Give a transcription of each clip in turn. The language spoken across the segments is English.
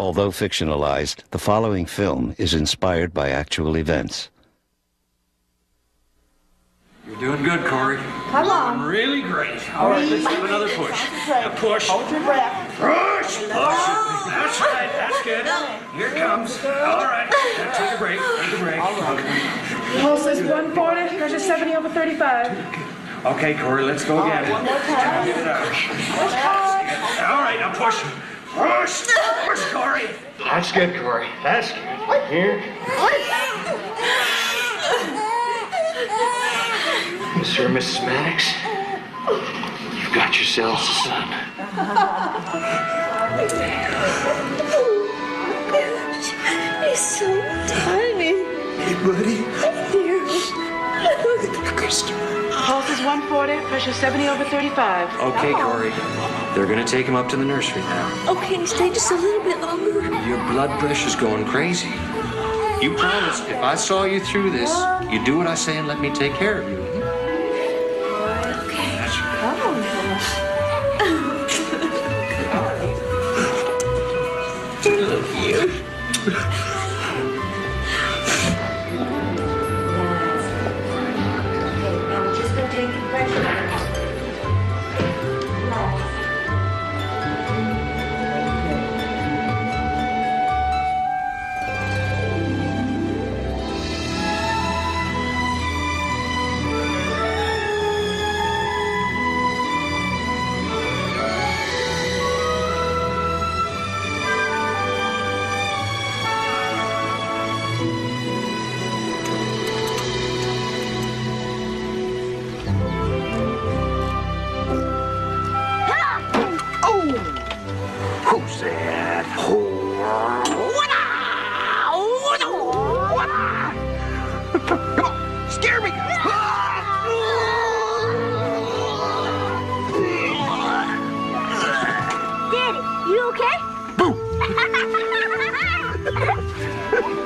Although fictionalized, the following film is inspired by actual events. You're doing good, Corey. Come on. Doing really great. All right, let's have another push. Now push. Hold your breath. Push. Push. That's right. That's good. Here it comes. All right. Now take a break. Take a break. All right. Pulse is 140. Pressure 70 over 35. Okay, Corey, let's go again. One more time. Get it out. All right, now push. Push. Push, Corey. That's good, Corey. That's good. Here. Mr. and Mrs. Maddox, you've got yourselves a son. He's so tiny. Hey, buddy. Dear. Christopher. Pulse is 140. Pressure 70 over 35. Okay, Corey. They're going to take him up to the nursery now. Oh, can you stay just a little bit longer? Your blood pressure's going crazy. You promised if I saw you through this, you'd do what I say and let me take care of you. Who's that? Come on, scare me! Daddy, you okay? Boom!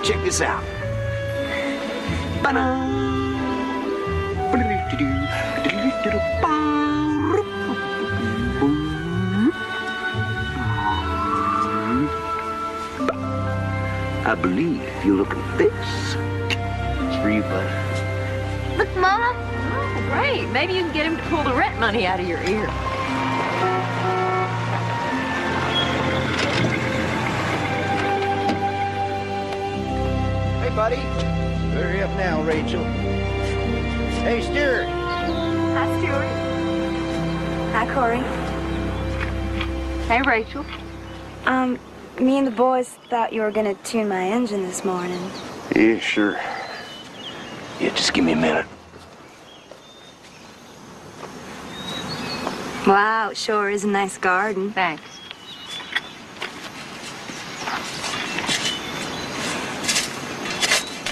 Check this out. I believe if you look at this, it's for you, bud. Look, Mama. Oh, great. Maybe you can get him to pull the rent money out of your ear. Hey, buddy. Hurry up now, Rachel. Hey, Stuart. Hi, Stuart. Hi, Corey. Hey, Rachel. Me and the boys thought you were gonna tune my engine this morning. Yeah, sure. Yeah, just give me a minute. Wow, it sure is a nice garden. Thanks.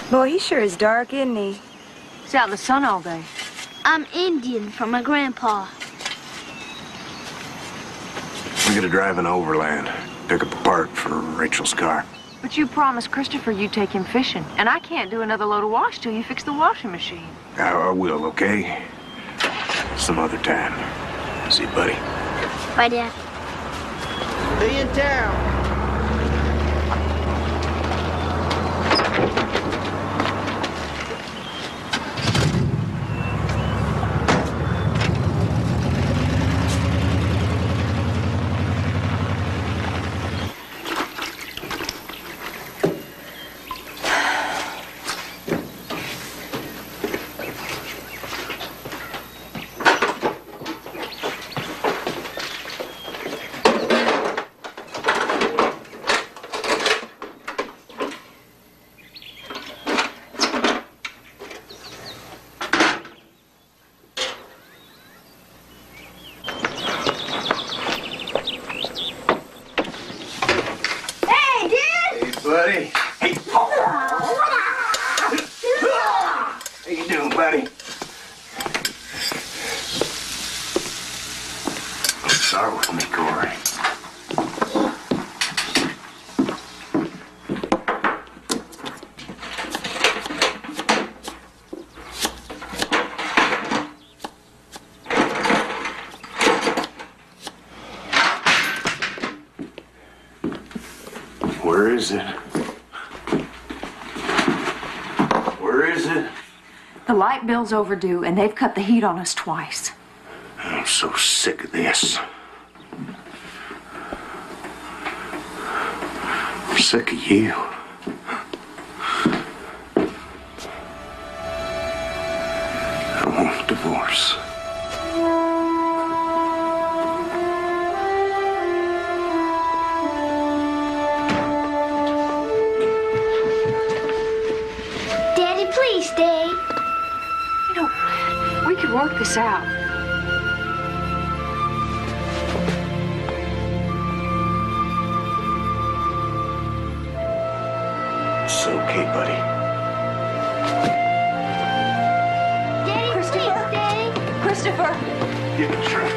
Boy, he sure is dark, isn't he? He's out in the sun all day. I'm Indian from my grandpa. We're gonna drive an overland. Pick up a part for Rachel's car. But you promised Christopher you'd take him fishing, and I can't do another load of wash till you fix the washing machine. I will, okay? Some other time. See you, buddy. Bye, Dad. See you in town. Buddy. Hey. How you doing, buddy? Start with me, Corey. Where is it? Where is it? The light bill's overdue, and they've cut the heat on us twice. I'm so sick of this. I'm sick of you. I want a divorce. Daddy, please stay. You know, we could work this out. It's okay, buddy. Daddy, please stay. Christopher! Get in the truck.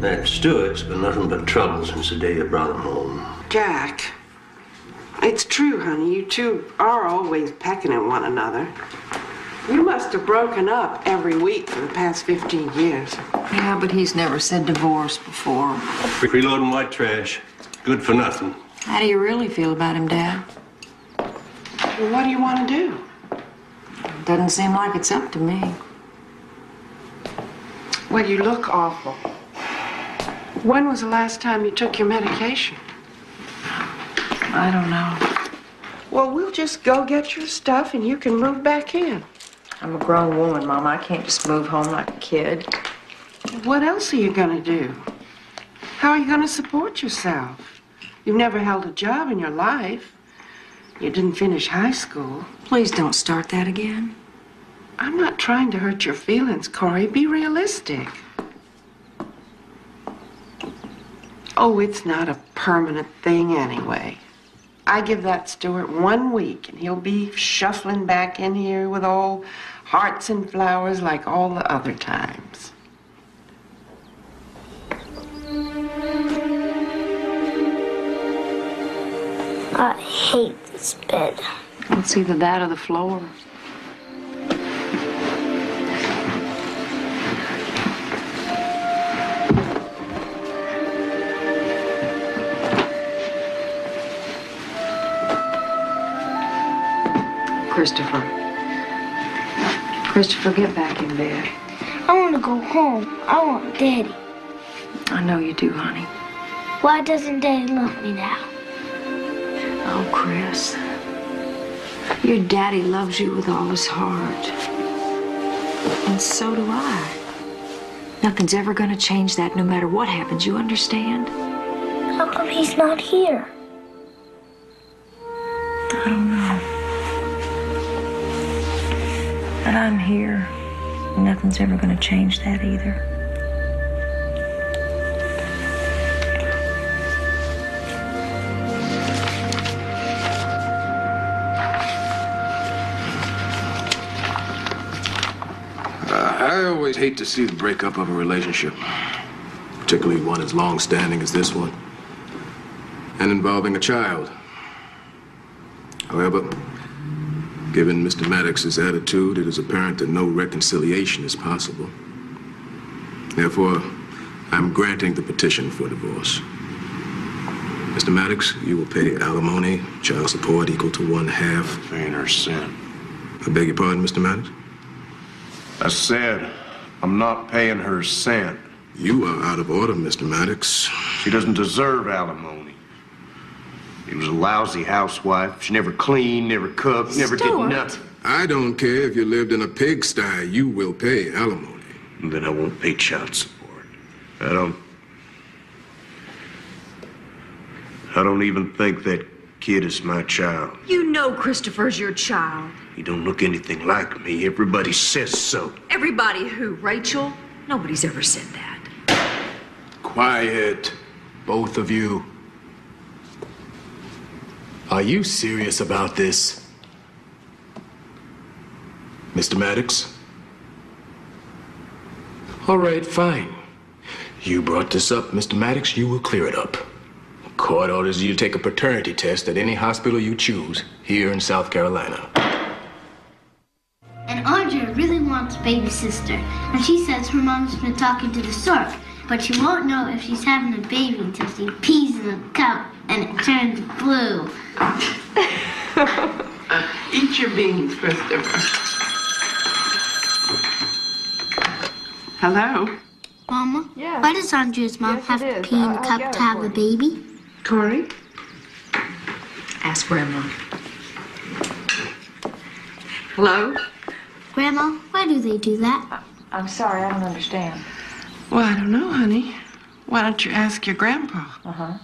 That Stewart's been nothing but trouble since the day you brought him home. Jack, it's true, honey. You two are always pecking at one another. You must have broken up every week for the past 15 years. Yeah, but he's never said divorce before. Freeloading white trash. Good for nothing. How do you really feel about him, Dad? Well, what do you want to do? Doesn't seem like it's up to me. Well, you look awful. When was the last time you took your medication? I don't know. Well, we'll just go get your stuff and you can move back in. I'm a grown woman, Mama. I can't just move home like a kid. What else are you going to do? How are you going to support yourself? You've never held a job in your life. You didn't finish high school. Please don't start that again. I'm not trying to hurt your feelings, Corey. Be realistic. Oh, it's not a permanent thing anyway. I give that Stewart 1 week, and he'll be shuffling back in here with all hearts and flowers like all the other times. I hate this bed. It's either that or the floor. Christopher, get back in bed. I want to go home. I want Daddy. I know you do, honey. Why doesn't Daddy love me now? Oh, Chris. Your daddy loves you with all his heart. And so do I. Nothing's ever going to change that no matter what happens, you understand? How come he's not here? I don't know. But I'm here. Nothing's ever going to change that either. I always hate to see the breakup of a relationship, particularly one as long-standing as this one, and involving a child. However, given Mr. Maddox's attitude, it is apparent that no reconciliation is possible. Therefore, I'm granting the petition for divorce. Mr. Maddox, you will pay alimony, child support equal to 1/2. Paying her cent. I beg your pardon, Mr. Maddox? I said, I'm not paying her cent. You are out of order, Mr. Maddox. She doesn't deserve alimony. She was a lousy housewife. She never cleaned, never cooked, never did nothing. I don't care if you lived in a pigsty. You will pay alimony. Then I won't pay child support. I don't even think that kid is my child. You know Christopher's your child. He don't look anything like me. Everybody says so. Everybody who? Rachel? Nobody's ever said that. Quiet, both of you. Are you serious about this? Mr. Maddox? All right, fine. You brought this up, Mr. Maddox. You will clear it up. Court orders you to take a paternity test at any hospital you choose here in South Carolina. And Audrey really wants a baby sister. And she says her mom's been talking to the stork. But she won't know if she's having a baby until she pees in a cup and it turns blue. Eat your beans, Christopher. Hello? Mama? Yeah. Why does Andrea's mom have to pee in a cup to have a baby? Corey? Ask Grandma. Hello? Grandma, why do they do that? I'm sorry, I don't understand. Well, I don't know, honey. Why don't you ask your grandpa? Uh-huh.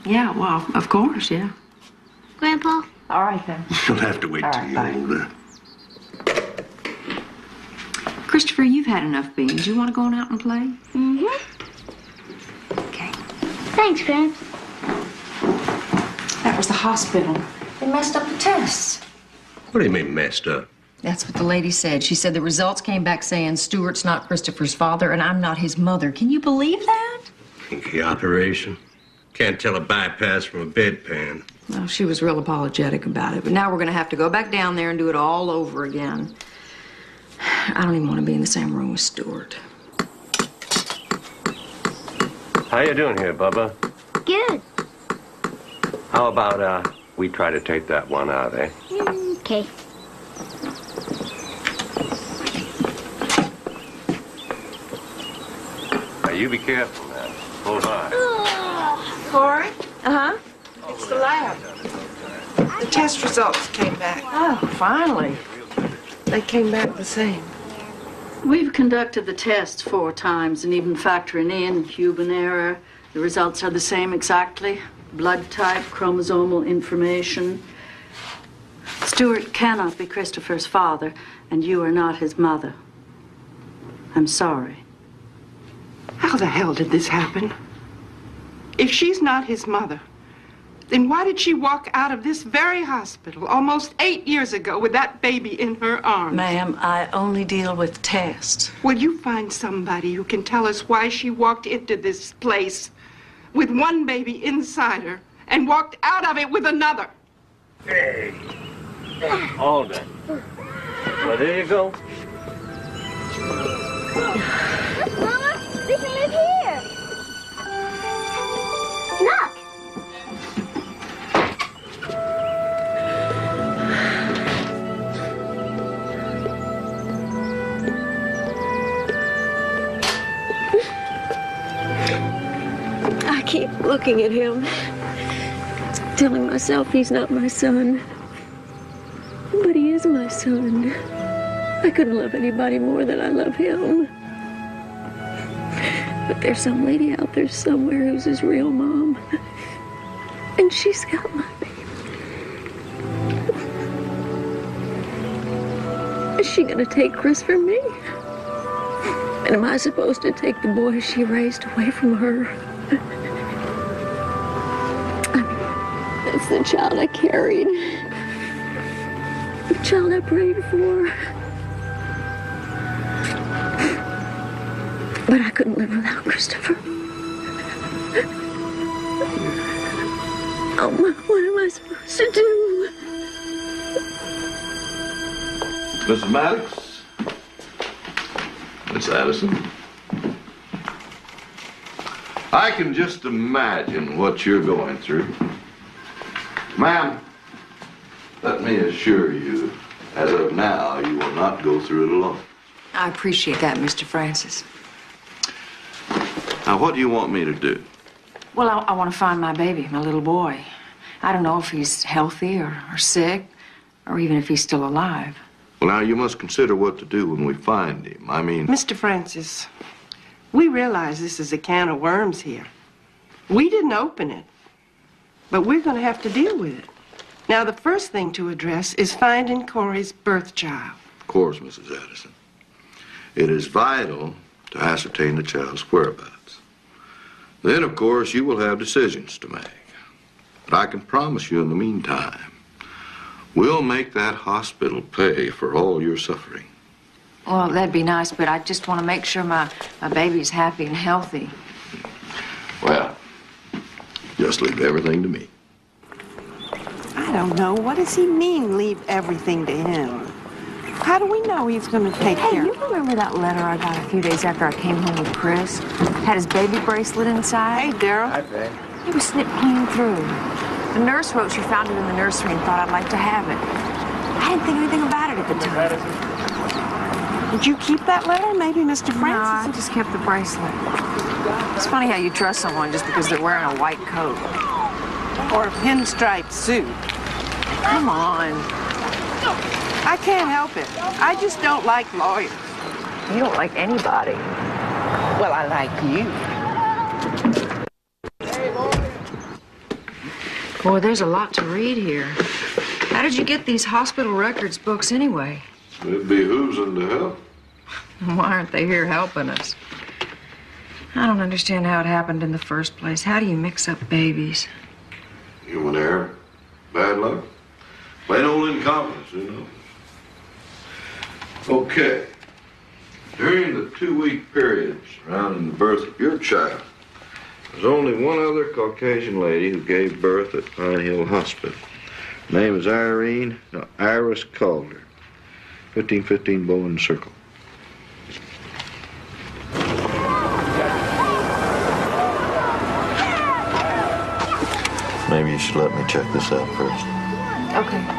Yeah, well, of course, yeah. Grandpa? All right, then. You'll have to wait till you're older. Christopher, you've had enough beans. You want to go on out and play? Mm-hmm. Okay. Thanks, Gramps. That was the hospital. They messed up the tests. What do you mean messed up? That's what the lady said. She said the results came back saying Stuart's not Christopher's father and I'm not his mother. Can you believe that? Kinky operation. Can't tell a bypass from a bedpan. Well, she was real apologetic about it, but now we're going to have to go back down there and do it all over again. I don't even want to be in the same room with Stuart. How you doing here, Bubba? Good. How about, we try to take that one out, eh? Okay. Now, you be careful now. Hold on. Corey? Uh-huh. It's the lab. The test results came back. Oh, finally. They came back the same. We've conducted the tests 4 times, and even factoring in human error, the results are the same exactly. Blood type, chromosomal information. Stuart cannot be Christopher's father, and you are not his mother. I'm sorry. How the hell did this happen? If she's not his mother, then why did she walk out of this very hospital almost 8 years ago with that baby in her arms? Ma'am, I only deal with tests. Will you find somebody who can tell us why she walked into this place with one baby inside her and walked out of it with another? Hey. All done. Well, there you go. Mama, we can live here. Look. I keep looking at him, telling myself he's not my son. But he is my son. I couldn't love anybody more than I love him. But there's some lady out there somewhere who's his real mom. And she's got my baby. Is she gonna take Chris from me? And am I supposed to take the boy she raised away from her? That's the child I carried. The child I prayed for. But I couldn't live without Christopher. Oh, what am I supposed to do? Mrs. Maddox? Miss Addison? I can just imagine what you're going through. Ma'am, let me assure you, as of now, you will not go through it alone. I appreciate that, Mr. Francis. Now, what do you want me to do? Well, I want to find my baby, my little boy. I don't know if he's healthy or sick, or even if he's still alive. Well, now, you must consider what to do when we find him. I mean... Mr. Francis, we realize this is a can of worms here. We didn't open it, but we're going to have to deal with it. Now, the first thing to address is finding Corey's birth child. Of course, Mrs. Addison. It is vital to ascertain the child's whereabouts. Then, of course, you will have decisions to make. But I can promise you in the meantime, we'll make that hospital pay for all your suffering. Well, that'd be nice, but I just want to make sure my baby's happy and healthy. Well, just leave everything to me. I don't know. What does he mean, leave everything to him? How do we know he's going to take Hey, care you of it? remember that letter I got a few days after I came home with Chris? Had his baby bracelet inside? Hey, Daryl. Hi, Fred. It was snipped clean through. The nurse wrote she found it in the nursery and thought I'd like to have it. I didn't think anything about it at the time. Did you keep that letter? Maybe Mr. No, I Francis? just kept the bracelet. It's funny how you trust someone just because they're wearing a white coat. Or a pinstripe suit. Come on. I can't help it. I just don't like lawyers. You don't like anybody. Well, I like you. Boy, there's a lot to read here. How did you get these hospital records books anyway? It behooves them to help. Why aren't they here helping us? I don't understand how it happened in the first place. How do you mix up babies? Human error, bad luck, plain old incompetence, you know. Okay. During the 2-week period surrounding the birth of your child, there's only one other Caucasian lady who gave birth at Pine Hill Hospital. Her name is Iris Calder, 1515 Bowen Circle. Maybe you should let me check this out first. Okay.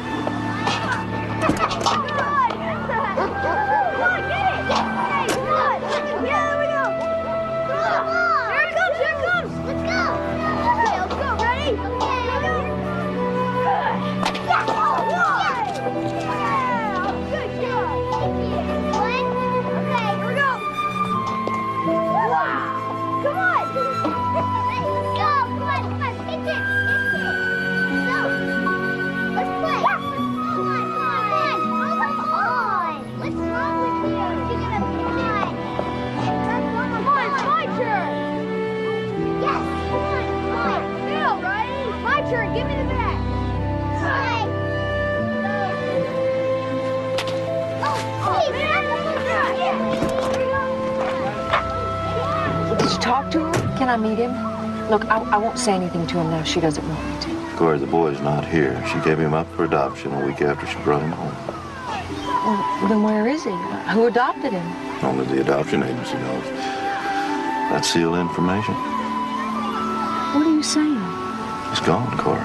Did you talk to her? Can I meet him? Look, I won't say anything to him now if she doesn't want me to. Corey, the boy's not here. She gave him up for adoption a week after she brought him home. Well, then where is he? Who adopted him? Only the adoption agency knows. That's sealed information. What are you saying? He's gone, Corey.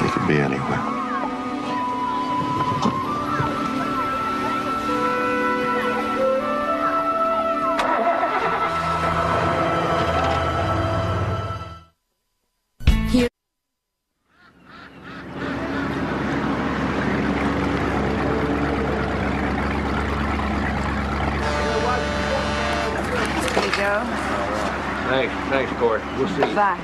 He could be anywhere. Thanks, Corey. We'll see you. Bye.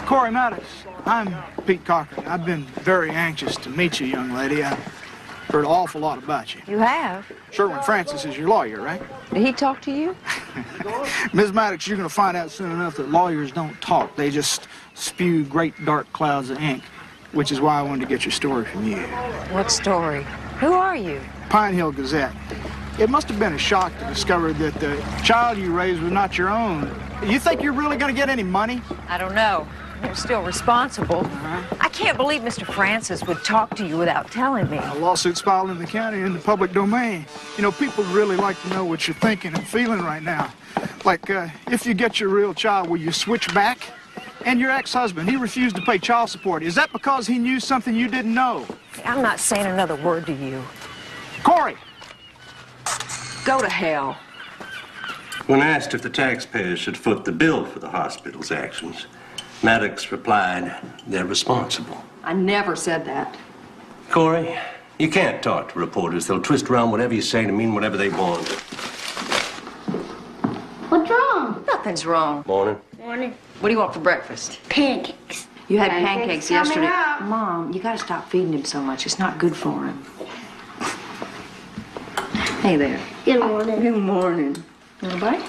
Corey Maddox. I'm Pete Cochran. I've been very anxious to meet you, young lady. I've heard an awful lot about you. You have? Sherwin Francis is your lawyer, right? Did he talk to you? Ms. Maddox, you're going to find out soon enough that lawyers don't talk. They just spew great dark clouds of ink, which is why I wanted to get your story from you. What story? Who are you? Pine Hill Gazette. It must have been a shock to discover that the child you raised was not your own. You think you're really going to get any money? I don't know. You're still responsible. I can't believe Mr. Francis would talk to you without telling me. A lawsuit's filed in the county in the public domain. You know, people really like to know what you're thinking and feeling right now. Like, if you get your real child, will you switch back? And your ex-husband, he refused to pay child support. Is that because he knew something you didn't know? I'm not saying another word to you. Corey! Go to hell. When asked if the taxpayers should foot the bill for the hospital's actions, Maddox replied, they're responsible. I never said that. Corey, you can't talk to reporters. They'll twist around whatever you say to mean whatever they want. What's wrong? Nothing's wrong. Morning. Morning. What do you want for breakfast? Pancakes. You had Pancakes pancakes yesterday. coming up. Mom, you gotta stop feeding him so much. It's not good for him. Hey there. Good morning. Good morning. Want a bite?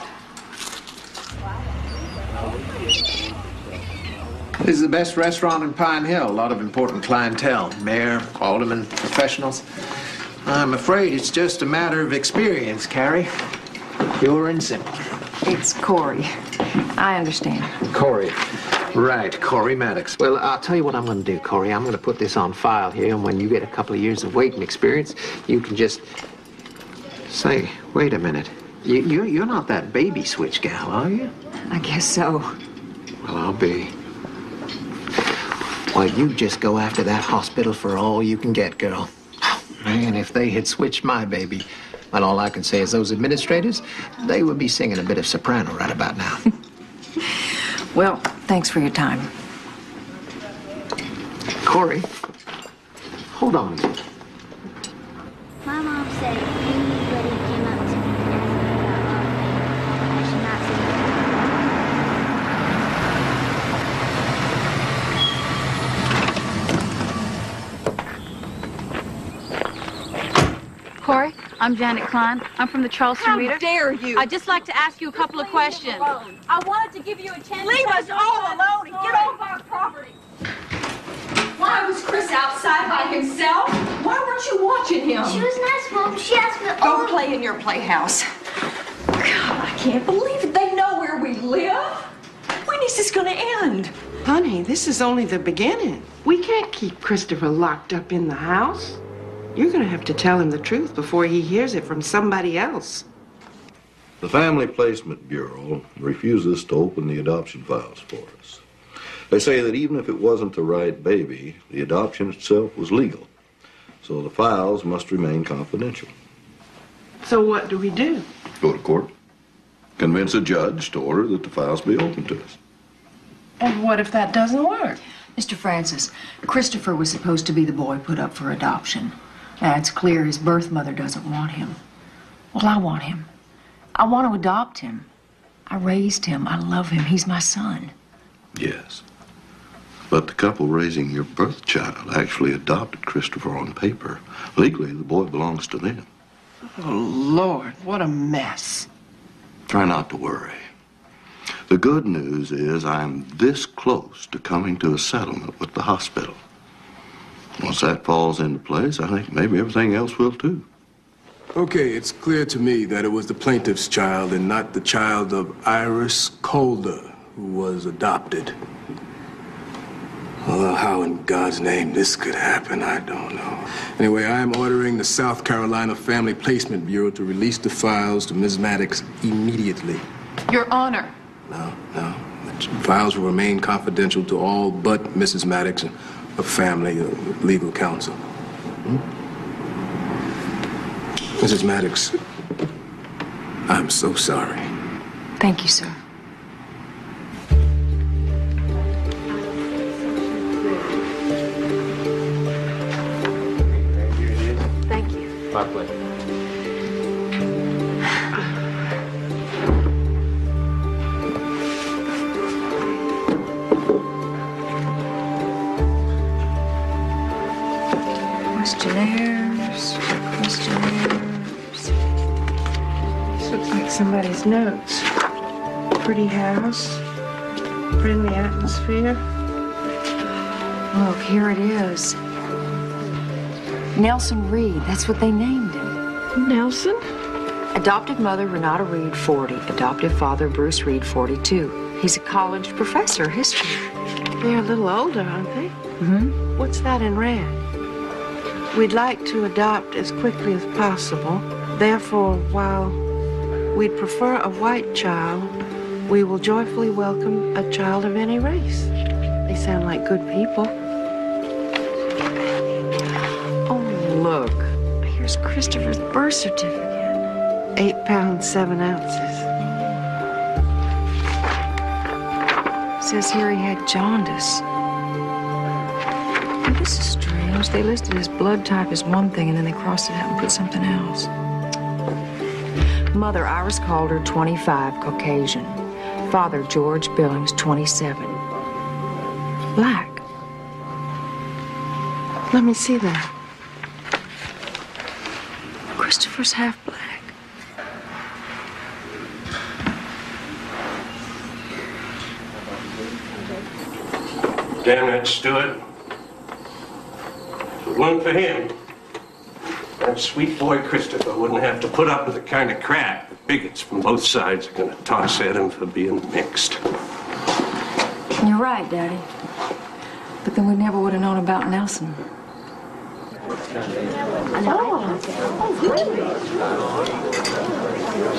This is the best restaurant in Pine Hill. A lot of important clientele. Mayor, aldermen, professionals. I'm afraid it's just a matter of experience, Carrie. Pure and simple. It's Corey. I understand. Corey. Right, Corey Maddox. Well, I'll tell you what I'm going to do, Corey. I'm going to put this on file here, and when you get a couple of years of waiting experience, you can just say, wait a minute. You're not that baby switch gal, are you? I guess so. Well, I'll be. Well, you just go after that hospital for all you can get, girl. Man, if they had switched my baby, well, all I can say is those administrators, they would be singing a bit of soprano right about now. Well, thanks for your time. Corey, hold on a minute. My mom said if anybody came up to me and asked me about love, I should not say no. Corey, I'm Janet Klein. I'm from the Charleston Reader. How dare you? I'd just like to ask you a couple of questions. I wanted to give you a chance. Leave us all alone and get off our property. Why was Chris outside by himself? Why weren't you watching him? She was nice, Mom. She asked me Go play in your playhouse. God, I can't believe it. They know where we live. When is this going to end? Honey, this is only the beginning. We can't keep Christopher locked up in the house. You're going to have to tell him the truth before he hears it from somebody else. The Family Placement Bureau refuses to open the adoption files for us. They say that even if it wasn't the right baby, the adoption itself was legal. So the files must remain confidential. So what do we do? Go to court. Convince a judge to order that the files be opened to us. And what if that doesn't work? Mr. Francis, Christopher was supposed to be the boy put up for adoption. Now, it's clear his birth mother doesn't want him. Well, I want him. I want to adopt him. I raised him. I love him. He's my son. Yes. But the couple raising your birth child actually adopted Christopher on paper. Legally, the boy belongs to them. Oh, Lord, what a mess. Try not to worry. The good news is I'm this close to coming to a settlement with the hospital. Once that falls into place, I think maybe everything else will too. Okay, it's clear to me that it was the plaintiff's child and not the child of Iris Calder who was adopted. Although how in God's name this could happen, I don't know. Anyway, I am ordering the South Carolina Family Placement Bureau to release the files to Ms. Maddox immediately. Your Honor. No. The files will remain confidential to all but Mrs. Maddox and her family, legal counsel. Mrs. Maddox, I'm so sorry. Thank you, sir. Thank you. My pleasure. Questionnaires. This looks like somebody's notes. Pretty house, friendly atmosphere. Look, here it is. Nelson Reed, that's what they named him. Nelson? Adopted mother, Renata Reed, 40. Adoptive father, Bruce Reed, 42. He's a college professor of history. They're a little older, aren't they? Mm-hmm. What's that in red? We'd like to adopt as quickly as possible. Therefore, while we'd prefer a white child, we will joyfully welcome a child of any race. They sound like good people. Oh, look. Here's Christopher's birth certificate. 8 pounds, 7 ounces. Says here he had jaundice. Now, this is strange. They listed his blood type as one thing, and then they crossed it out and put something else. Mother, Iris Calder, 25, Caucasian. Father, George Billings, 27. Black. Let me see that. Christopher's half black. Damn that Stewart. If it weren't for him, that sweet boy Christopher wouldn't have to put up with the kind of crap bigots from both sides are going to toss at him for being mixed. You're right, Daddy. But then we never would have known about Nelson.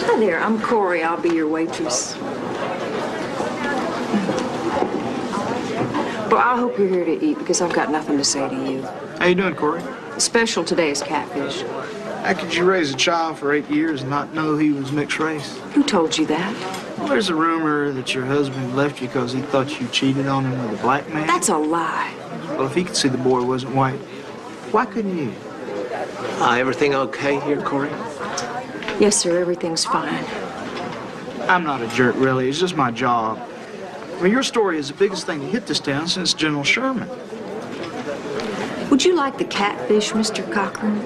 Hi there, I'm Corey. I'll be your waitress. Well, I hope you're here to eat because I've got nothing to say to you. How you doing, Corey? Special today is catfish. How could you raise a child for 8 years and not know he was mixed race? Who told you that? Well, there's a rumor that your husband left you because he thought you cheated on him with a black man. That's a lie. Well, if he could see the boy wasn't white, why couldn't you? Everything okay here, Corey? Yes, sir, everything's fine. I'm not a jerk, really. It's just my job. I mean, your story is the biggest thing to hit this town since General Sherman. Would you like the catfish, Mr. Cochran?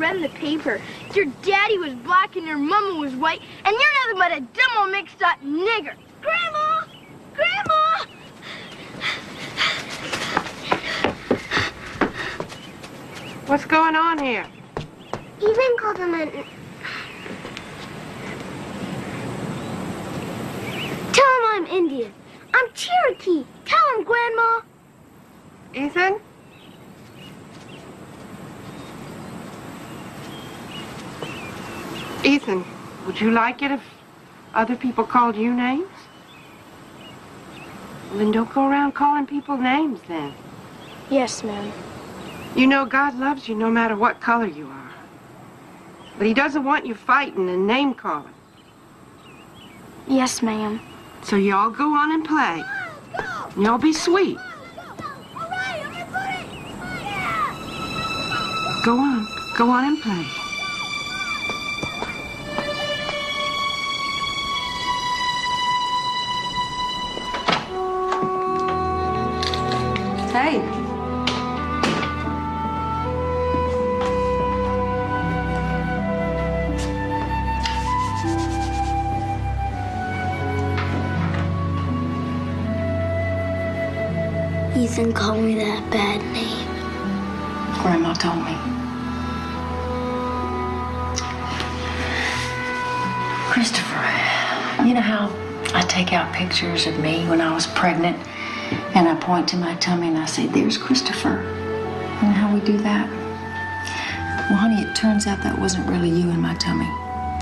In the paper. Your daddy was black and your mama was white, and you're nothing but a dumb old mixed up nigger. Grandma! Grandma! What's going on here? Ethan called him a... Tell him I'm Indian. I'm Cherokee. Tell him, Grandma. Ethan? Ethan, would you like it if other people called you names? Well, then don't go around calling people names, then. Yes, ma'am. You know God loves you no matter what color you are. But he doesn't want you fighting and name-calling. Yes, ma'am. So y'all go on and play. And y'all be sweet. Go on. Go on and play. Hey. Ethan called me that bad name. Grandma told me. Christopher, you know how I take out pictures of me when I was pregnant and I point to my tummy and I say, there's Christopher. You know how we do that? Well, honey, it turns out that wasn't really you in my tummy.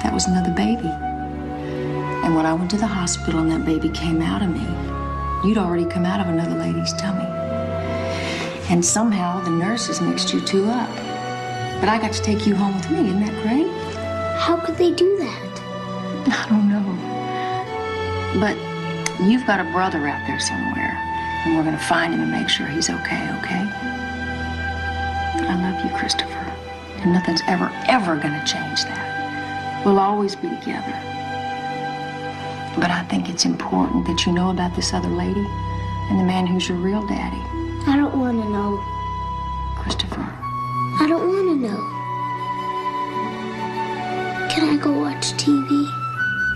That was another baby. And when I went to the hospital and that baby came out of me, you'd already come out of another lady's tummy. And somehow the nurses mixed you two up. But I got to take you home with me. Isn't that great? How could they do that? I don't know. But you've got a brother out there somewhere. And we're going to find him and make sure he's okay, okay? I love you, Christopher. And nothing's ever, ever going to change that. We'll always be together. But I think it's important that you know about this other lady and the man who's your real daddy. I don't want to know. Christopher. I don't want to know. Can I go watch TV?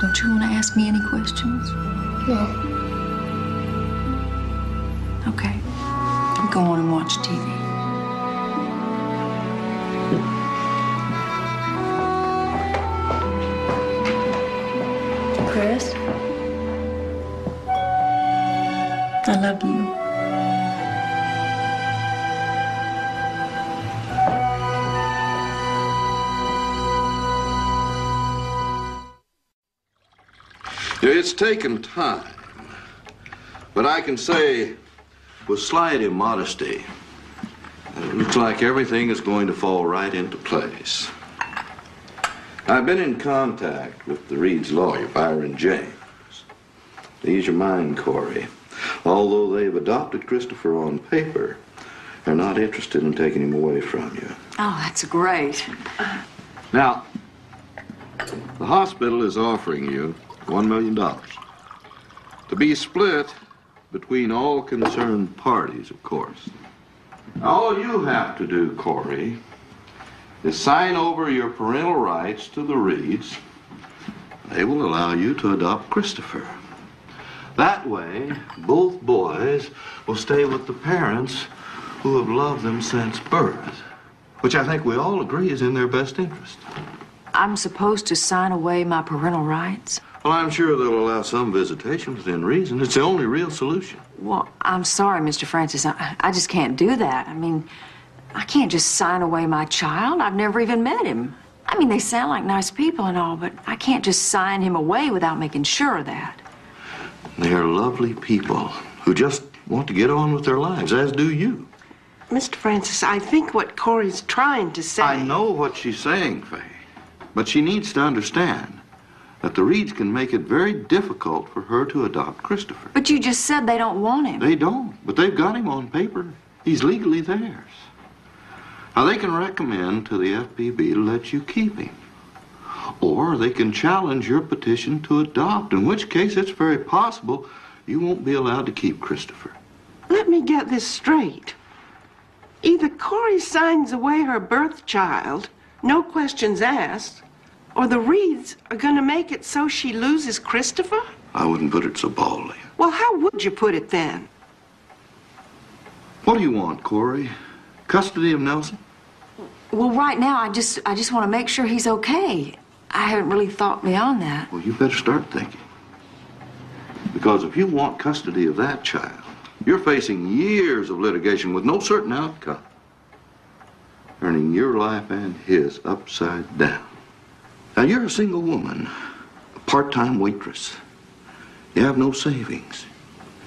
Don't you want to ask me any questions? No. Okay. Go on and watch TV. Chris? I love you. It's taken time, but I can say with slight immodesty, it looks like everything is going to fall right into place. I've been in contact with the Reed's lawyer, Byron James. Ease your mind, Corey. Although they've adopted Christopher on paper, they're not interested in taking him away from you. Oh, that's great. Now, the hospital is offering you $1 million to be split between all concerned parties, of course. All you have to do, Corey, is sign over your parental rights to the Reeds. They will allow you to adopt Christopher. That way, both boys will stay with the parents who have loved them since birth, which I think we all agree is in their best interest. I'm supposed to sign away my parental rights? Well, I'm sure they'll allow some visitation within reason. It's the only real solution. Well, I'm sorry, Mr. Francis. I just can't do that. I mean, I can't just sign away my child. I've never even met him. I mean, they sound like nice people and all, but I can't just sign him away without making sure of that. They are lovely people who just want to get on with their lives, as do you. Mr. Francis, I think what Corey's trying to say... I know what she's saying, Faye. But she needs to understand that the Reeds can make it very difficult for her to adopt Christopher. But you just said they don't want him. They don't, but they've got him on paper. He's legally theirs. Now, they can recommend to the FPB to let you keep him. Or they can challenge your petition to adopt, in which case it's very possible you won't be allowed to keep Christopher. Let me get this straight. Either Corey signs away her birth child, no questions asked, or the Reeds are going to make it so she loses Christopher? I wouldn't put it so baldly. Well, how would you put it then? What do you want, Corey? Custody of Nelson? Well, right now, I just want to make sure he's okay. I haven't really thought beyond that. Well, you better start thinking. Because if you want custody of that child, you're facing years of litigation with no certain outcome, turning your life and his upside down. Now, you're a single woman, a part-time waitress. You have no savings.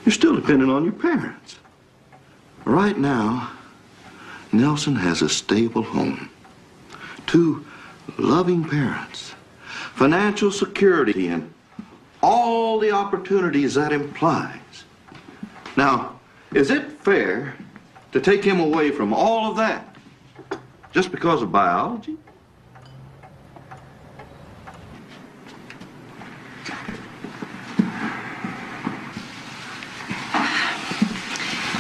You're still dependent on your parents. Right now, Nelson has a stable home, 2 loving parents, financial security, and all the opportunities that implies. Now, is it fair to take him away from all of that just because of biology?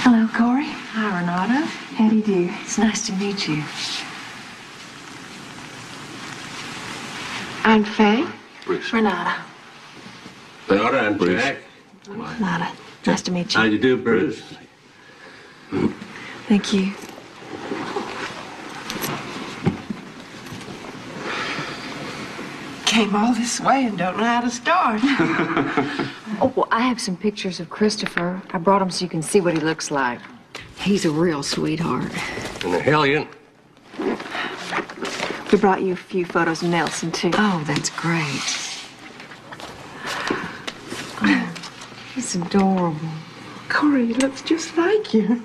Hello, Corey. Hi, Renata. How do you do? It's nice to meet you. I'm Faye. Bruce. Renata. Renata, I'm Bruce. Jack. Renata. Nice to meet you. How do you do, Bruce? Thank you. Came all this way and don't know how to start. Oh, well, I have some pictures of Christopher. I brought them so you can see what he looks like. He's a real sweetheart. And a hellion. We brought you a few photos of Nelson, too. Oh, that's great. Oh, he's adorable. Corey looks just like you.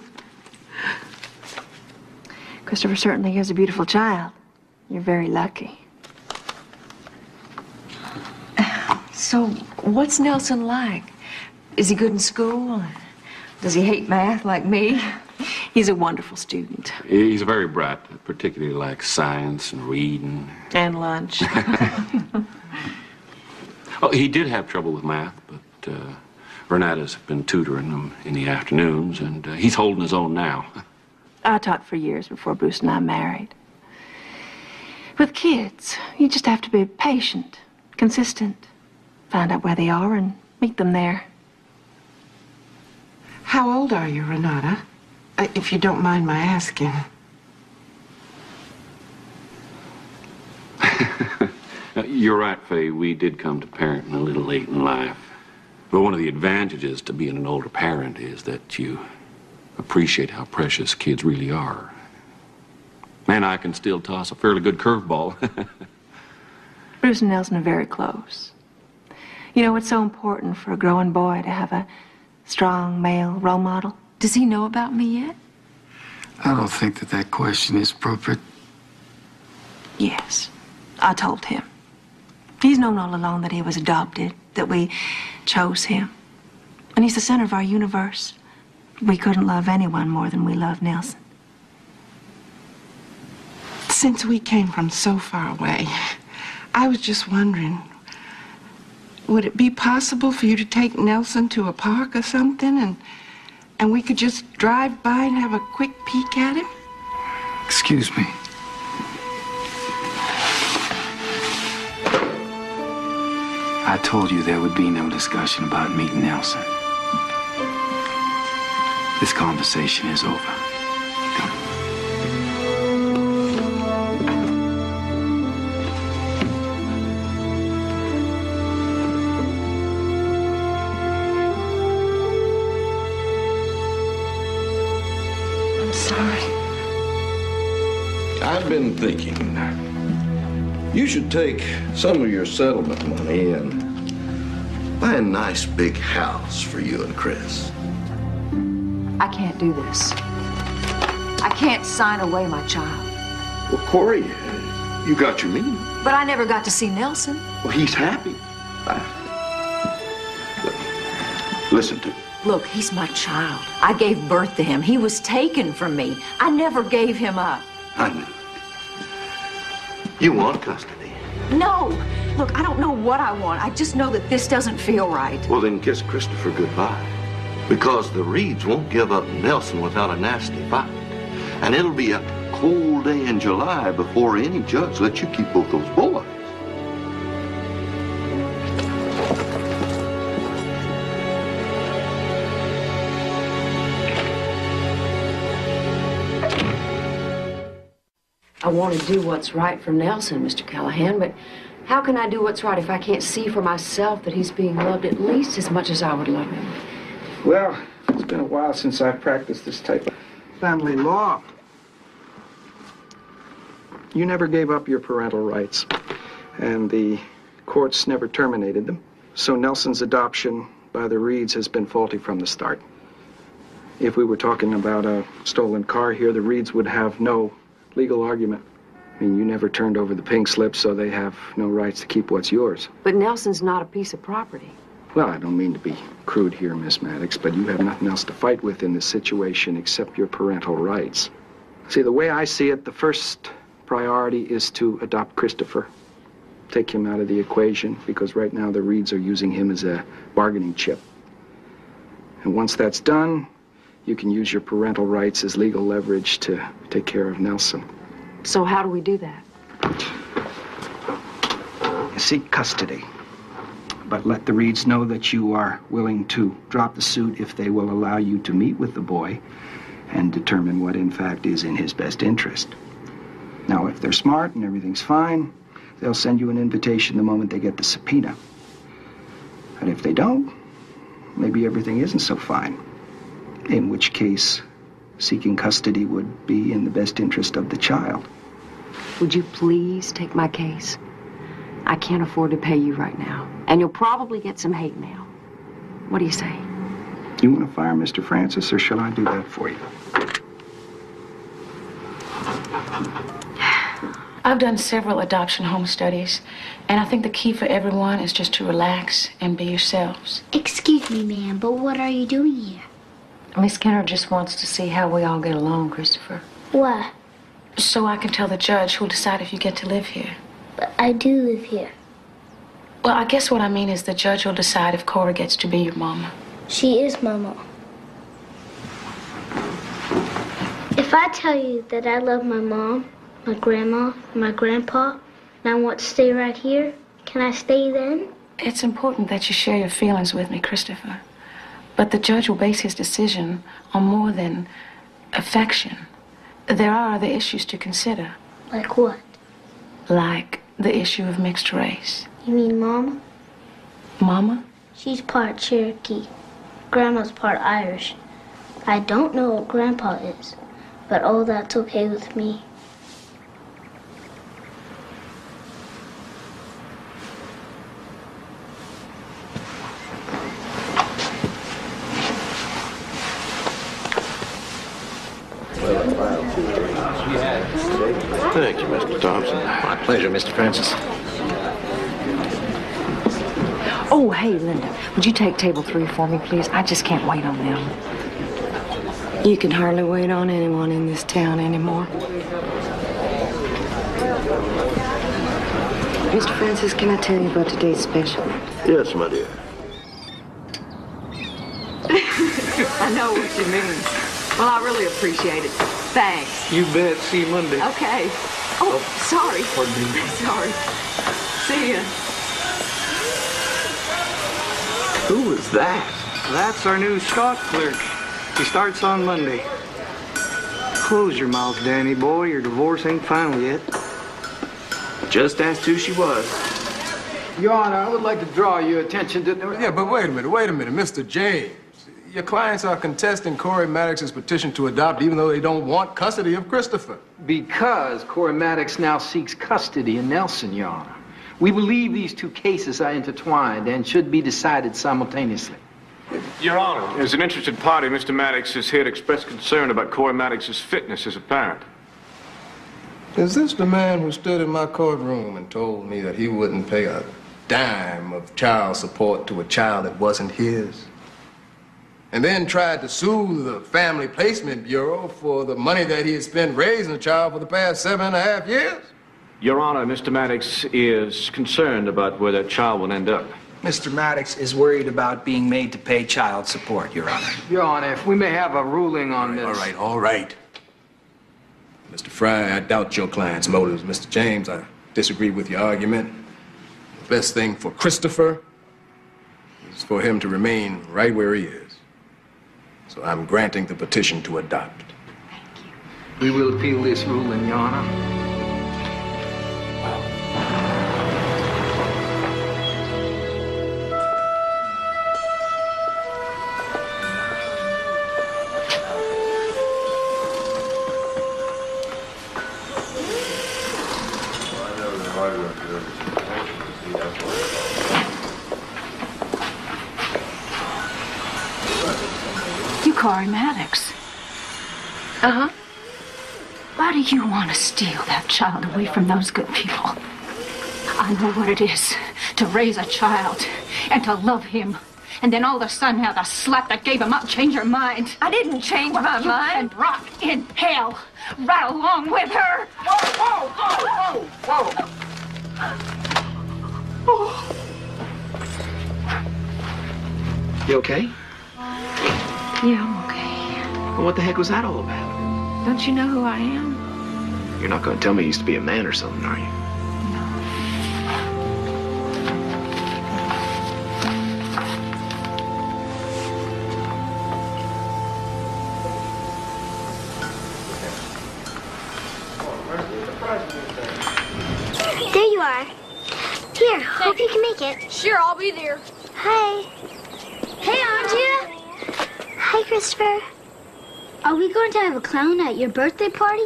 Christopher certainly is a beautiful child. You're very lucky. So, what's Nelson like? Is he good in school? Does he hate math like me? He's a wonderful student. He's very bright, particularly like science and reading. And lunch. Oh, he did have trouble with math, but Renata's been tutoring him in the afternoons, and he's holding his own now. I taught for years before Bruce and I married. With kids, you just have to be patient, consistent, find out where they are and meet them there. How old are you, Renata? If you don't mind my asking. You're right, Faye. We did come to parenting a little late in life. But one of the advantages to being an older parent is that you appreciate how precious kids really are. And I can still toss a fairly good curveball. Bruce and Nelson are very close. You know, it's so important for a growing boy to have a strong male role model. Does he know about me yet? I don't think that question is appropriate. Yes, I told him. He's known all along that he was adopted, that we chose him. And he's the center of our universe. We couldn't love anyone more than we love Nelson. Since we came from so far away, I was just wondering, would it be possible for you to take Nelson to a park or something and And we could just drive by and have a quick peek at him? Excuse me. I told you there would be no discussion about meeting Nelson. This conversation is over. Come. I'm sorry. I've been thinking, you should take some of your settlement money and buy a nice big house for you and Chris. I can't do this. I can't sign away my child. Well, Corey, you got your meaning. But I never got to see Nelson. Well, he's happy. Listen to me. Look, he's my child. I gave birth to him. He was taken from me. I never gave him up. I knew it. You want custody. No. Look, I don't know what I want. I just know that this doesn't feel right. Well, then kiss Christopher goodbye. Because the Reeds won't give up Nelson without a nasty fight. And it'll be a cold day in July before any judge lets you keep both those boys. I want to do what's right for Nelson, Mr. Callahan, but how can I do what's right if I can't see for myself that he's being loved at least as much as I would love him? Well, it's been a while since I've practiced this type of family law. You never gave up your parental rights, and the courts never terminated them. So Nelson's adoption by the Reeds has been faulty from the start. If we were talking about a stolen car here, the Reeds would have no legal argument. I mean, you never turned over the pink slip, so they have no rights to keep what's yours. But Nelson's not a piece of property. Well, I don't mean to be crude here, Miss Maddox, but you have nothing else to fight with in this situation except your parental rights. See, the way I see it, the first priority is to adopt Christopher. Take him out of the equation, because right now the Reeds are using him as a bargaining chip. And once that's done, you can use your parental rights as legal leverage to take care of Nelson. So how do we do that? Seek custody. But let the Reeds know that you are willing to drop the suit if they will allow you to meet with the boy and determine what in fact is in his best interest. Now, if they're smart and everything's fine, they'll send you an invitation the moment they get the subpoena. And if they don't, maybe everything isn't so fine. In which case, seeking custody would be in the best interest of the child. Would you please take my case? I can't afford to pay you right now. And you'll probably get some hate mail. What do you say? You want to fire Mr. Francis, or shall I do that for you? I've done several adoption home studies, and I think the key for everyone is just to relax and be yourselves. Excuse me, ma'am, but what are you doing here? Miss Skinner just wants to see how we all get along, Christopher. Why? So I can tell the judge who'll decide if you get to live here. But I do live here. Well, I guess what I mean is the judge will decide if Cora gets to be your mama. She is Mama. If I tell you that I love my mom, my grandma, my grandpa, and I want to stay right here, can I stay then? It's important that you share your feelings with me, Christopher. But the judge will base his decision on more than affection. There are other issues to consider. Like what? Like the issue of mixed race. You mean Mama? Mama? She's part Cherokee. Grandma's part Irish. I don't know what Grandpa is, but all that's okay with me. Thank you, Mr. Thompson. My pleasure, Mr. Francis. Oh, hey, Linda, would you take table 3 for me, please? I just can't wait on them. You can hardly wait on anyone in this town anymore. Mr. Francis, can I tell you about today's special? Yes, my dear. I know what you mean. Well, I really appreciate it. Thanks. You bet. See you Monday. Okay. Oh, sorry. Pardon me. Sorry. See ya. Who was that? That's our new stock clerk. He starts on Monday. Close your mouth, Danny boy. Your divorce ain't final yet. Just asked who she was. Your Honor, I would like to draw your attention to... Yeah, but wait a minute, Mr. James. Your clients are contesting Corey Maddox's petition to adopt even though they don't want custody of Christopher. Because Corey Maddox now seeks custody in Nelson, Your Honor. We believe these two cases are intertwined and should be decided simultaneously. Your Honor, as an interested party, Mr. Maddox is here to express concern about Corey Maddox's fitness as a parent. Is this the man who stood in my courtroom and told me that he wouldn't pay a dime of child support to a child that wasn't his? And then tried to sue the Family Placement Bureau for the money that he had spent raising the child for the past 7.5 years? Your Honor, Mr. Maddox is concerned about where that child will end up. Mr. Maddox is worried about being made to pay child support, Your Honor. Your Honor, if we may have a ruling on this... All right. Mr. Fry, I doubt your client's motives. Mr. James, I disagree with your argument. The best thing for Christopher is for him to remain right where he is. So I'm granting the petition to adopt. We will appeal this ruling, Your Honor. You Corey Maddox. Uh-huh. Why do you want to steal that child away from those good people? I know what it is to raise a child and to love him. And then all of a sudden have the slap that gave him up change your mind. I didn't change my mind. And rock in hell right along with her. Whoa, whoa, whoa, whoa. You okay? Yeah, I'm okay. Well, what the heck was that all about? Don't you know who I am? You're not going to tell me you used to be a man or something, are you? There you are. Here, hope you can make it. Sure, I'll be there. Hi. Hey, Andrea. Hi, Christopher. Are we going to have a clown at your birthday party?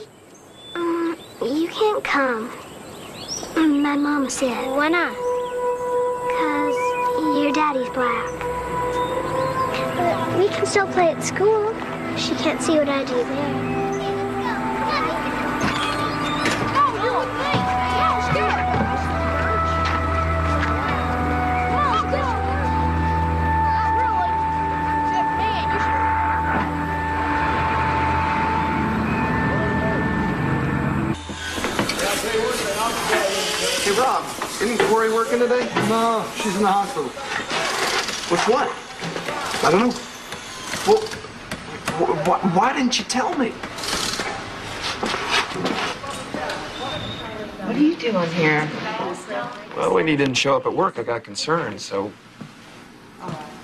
You can't come. My mom said. Why not? 'Cause your daddy's black. But we can still play at school. She can't see what I do there. Hey, Rob, isn't Corey working today? No, she's in the hospital. With what? I don't know. Well, why didn't you tell me? What are you doing here? Well, when you didn't show up at work, I got concerned, so...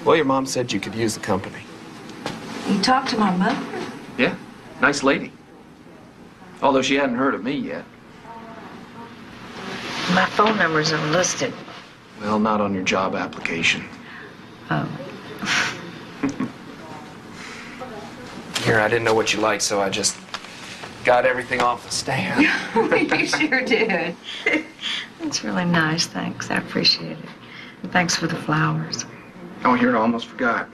Well, your mom said you could use the company. You talked to my mother? Yeah, nice lady. Although she hadn't heard of me yet. My phone number's unlisted. Well, not on your job application. Oh. Here, I didn't know what you liked, so I just got everything off the stand. You sure did. That's really nice, thanks. I appreciate it. And thanks for the flowers. Oh, here, I almost forgot.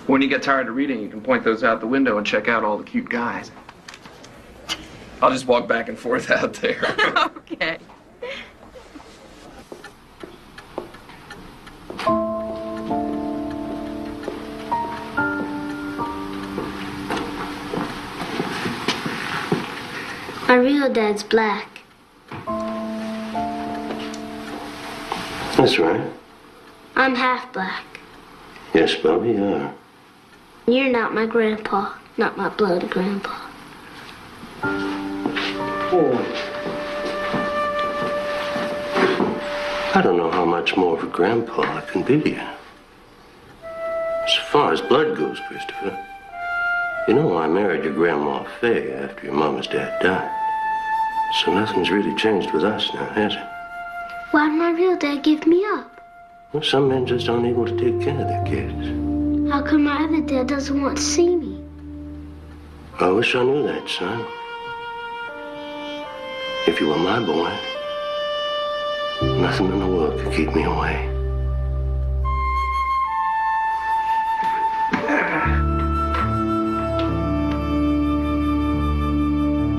When you get tired of reading, you can point those out the window and check out all the cute guys. I'll just walk back and forth out there. Okay. My real dad's black. That's right. I'm half black. Yes, Bubby, you are. You're not my grandpa, not my blood grandpa. I don't know how much more of a grandpa I can be to you. As far as blood goes, Christopher, you know I married your Grandma Fay after your mama's dad died. So nothing's really changed with us now, has it? Why'd my real dad give me up? Well, some men just aren't able to take care of their kids. How come my other dad doesn't want to see me? I wish I knew that, son. If you were my boy, nothing in the world could keep me away.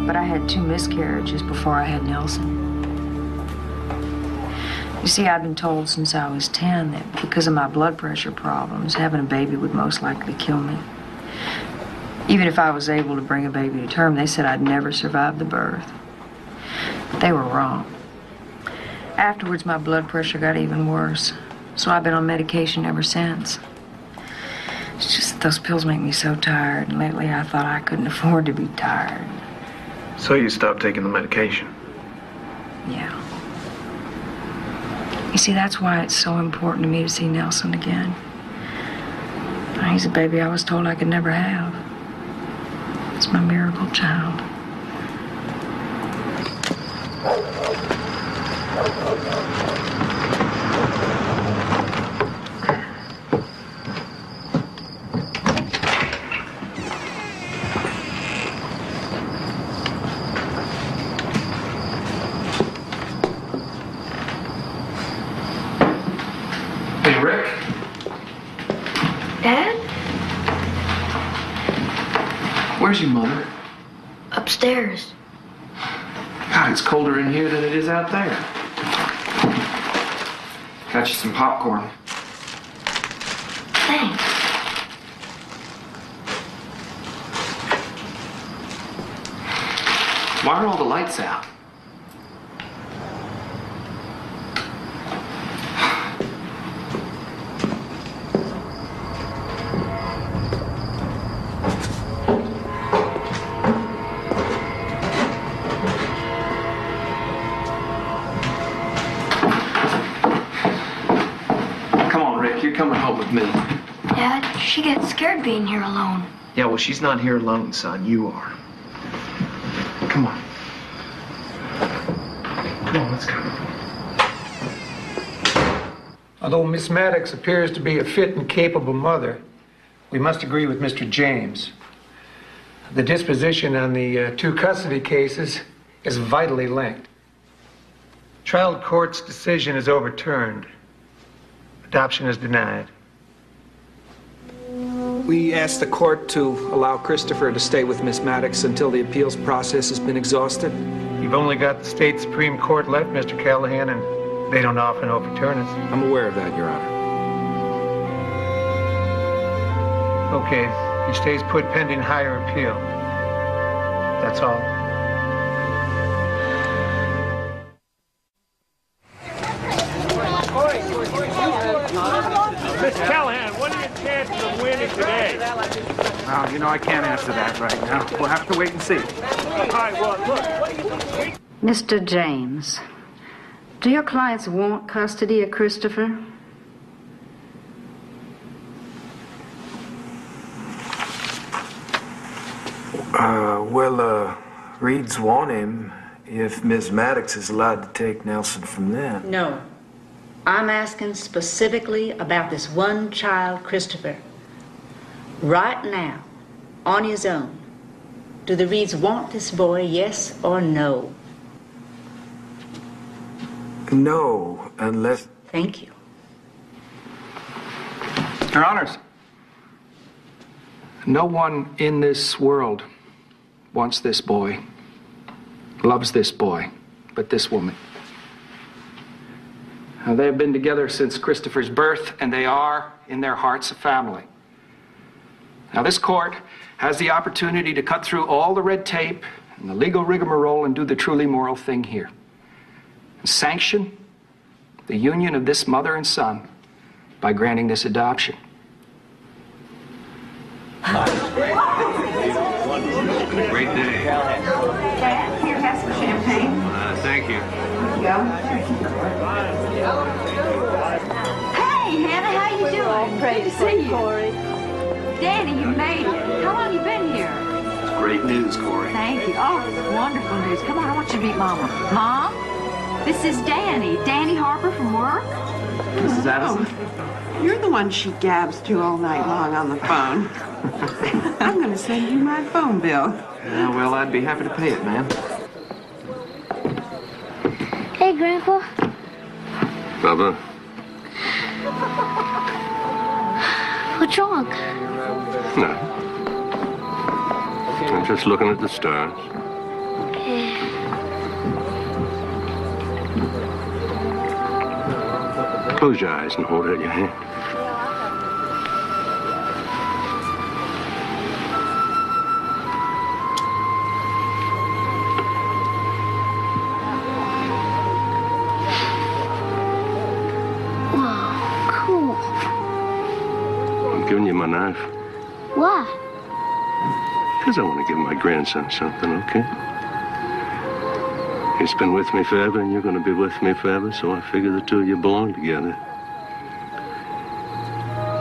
But I had 2 miscarriages before I had Nelson. You see, I'd been told since I was 10 that because of my blood pressure problems, having a baby would most likely kill me. Even if I was able to bring a baby to term, they said I'd never survive the birth. But they were wrong. Afterwards, my blood pressure got even worse, so I've been on medication ever since. It's just that those pills make me so tired, and lately I thought I couldn't afford to be tired. So you stopped taking the medication? Yeah. You see, that's why it's so important to me to see Nelson again. He's a baby I was told I could never have. It's my miracle child. Hey, Rick? Dad? Where's your mother? Upstairs. God, it's colder in here than it is out there. Got you some popcorn. Thanks. Why are all the lights out? You're coming home with me. Dad, she gets scared being here alone. Yeah, well, she's not here alone, son. You are. Come on. Come on, let's go. Although Miss Maddox appears to be a fit and capable mother, we must agree with Mr. James. The disposition on the 2 custody cases is vitally linked. Trial court's decision is overturned. Adoption is denied. We asked the court to allow Christopher to stay with Miss Maddox until the appeals process has been exhausted. You've only got the state Supreme Court left, Mr. Callahan, and they don't often overturn it. I'm aware of that, Your Honor. Okay, he stays put pending higher appeal. That's all. Mr. Callahan, what are your chances of winning today? Well, you know, I can't answer that right now. We'll have to wait and see. All right, well, look. Mr. James, do your clients want custody of Christopher? Reed's want him if Miss Maddox is allowed to take Nelson from them. No. I'm asking specifically about this one child, Christopher. Right now, on his own, do the Reeds want this boy, yes or no? No, unless... Thank you. Your Honors, no one in this world wants this boy, loves this boy, but this woman. Now, they have been together since Christopher's birth, and they are, in their hearts, a family. Now, this court has the opportunity to cut through all the red tape and the legal rigmarole and do the truly moral thing here. And sanction the union of this mother and son by granting this adoption. been a great day. Dad, here, have some champagne. Thank you. Hey, Hannah, how you doing? Great to see you. Corey. Danny, you made it. How long you been here? It's great news, Corey. Thank you. Oh, wonderful news. Come on, I want you to meet Mama. Mom, this is Danny. Danny Harper from work. Mrs. Addison? Oh, you're the one she gabs to all night long on the phone. I'm going to send you my phone bill. Yeah, well, I'd be happy to pay it, ma'am. Hey, Grandpa. Bubba, What's wrong? no. I'm just looking at the stars. Close your eyes and hold out your hand. Wow, cool. I'm giving you my knife Why? because I want to give my grandson something, okay? He's been with me forever, and you're going to be with me forever, so I figure the two of you belong together.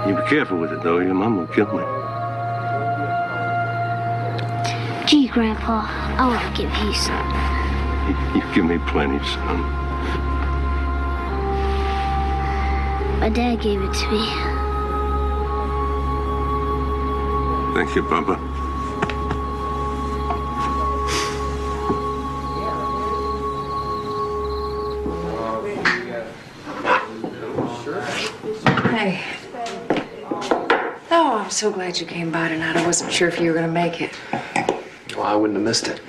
You be careful with it, though. Your mom will kill me. Gee, Grandpa, I want to give you some. You give me plenty, son. My dad gave it to me. Thank you, Bubba. Hey. Oh, I'm so glad you came by tonight. I wasn't sure if you were going to make it. Well, I wouldn't have missed it.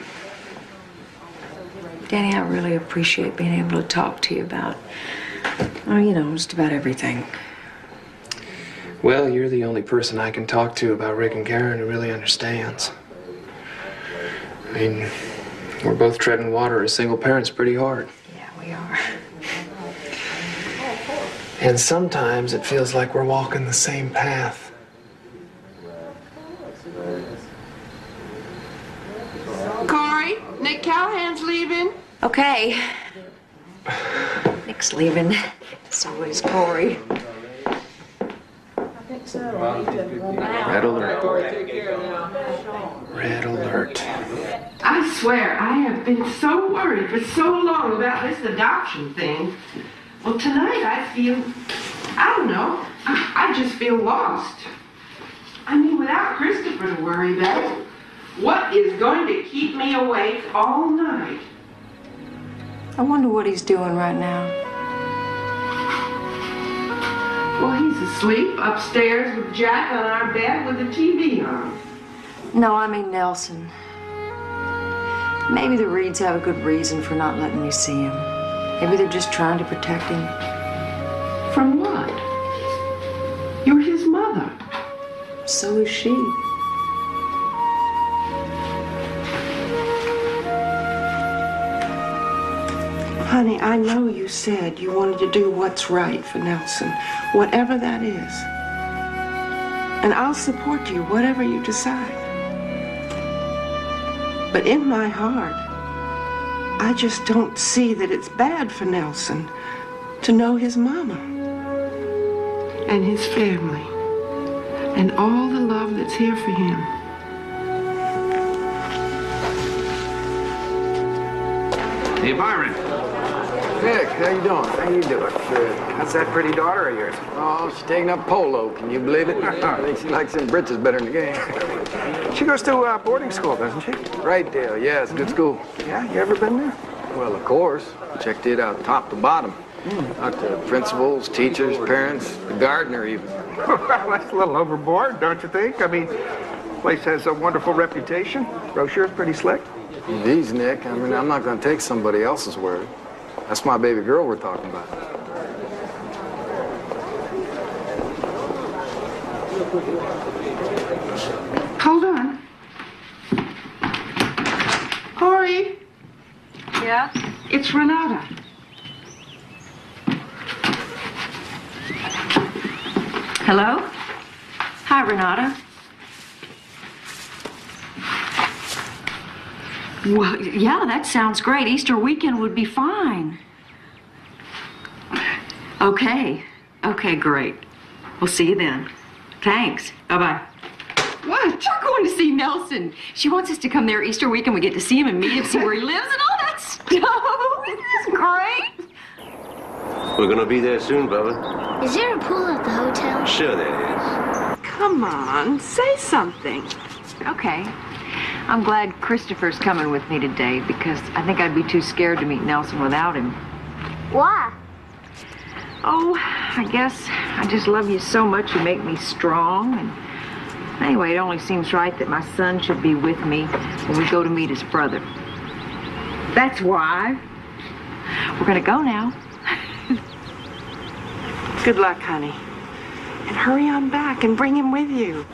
Danny, I really appreciate being able to talk to you about, well, you know, just about everything. Well, you're the only person I can talk to about Rick and Karen who really understands. I mean, we're both treading water as single parents pretty hard. Yeah, we are. And sometimes it feels like we're walking the same path. Corey, Nick Callahan's leaving. Okay. Nick's leaving. So is Corey. Red alert. Red alert. I swear, I have been so worried for so long about this adoption thing. Well, tonight I feel, I don't know, I just feel lost. I mean, without Christopher to worry about, what is going to keep me awake all night? I wonder what he's doing right now. Well, he's asleep upstairs with Jack on our bed with the TV on. No, I mean Nelson. Maybe the Reeds have a good reason for not letting me see him. Maybe they're just trying to protect him. From what? You're his mother. So is she. Honey, I know you said you wanted to do what's right for Nelson, whatever that is. And I'll support you, whatever you decide. But in my heart, I just don't see that it's bad for Nelson to know his mama and his family and all the love that's here for him. Hey, Byron. Nick, how you doing? How you doing? Good. How's that pretty daughter of yours? Oh, she's taking up polo. Can you believe it? I think she likes them britches better than the game. She goes to boarding school, doesn't she? Right, Dale. Yeah, it's a good school. Yeah, you ever been there? Well, of course. Checked it out top to bottom. Out to principals, teachers, parents, the gardener even. Well, that's a little overboard, don't you think? I mean, the place has a wonderful reputation. Brochure's pretty slick. Geez, Nick, I mean, I'm not going to take somebody else's word. That's my baby girl we're talking about. Hold on. Corey, Yeah? it's Renata. Hello? Hi, Renata. Well, yeah, that sounds great. Easter weekend would be fine. Okay. Okay, great. We'll see you then. Thanks. Bye-bye. What? We're going to see Nelson. She wants us to come there Easter weekend. We get to see him and meet him, see where he lives and all that stuff. Isn't this great? We're gonna be there soon, Bubba. Is there a pool at the hotel? Sure there is. Come on, say something. Okay. I'm glad Christopher's coming with me today because I think I'd be too scared to meet Nelson without him. Why? Oh, I guess I just love you so much. You make me strong. And anyway, it only seems right that my son should be with me when we go to meet his brother. That's why. We're gonna go now. Good luck, honey. And hurry on back and bring him with you.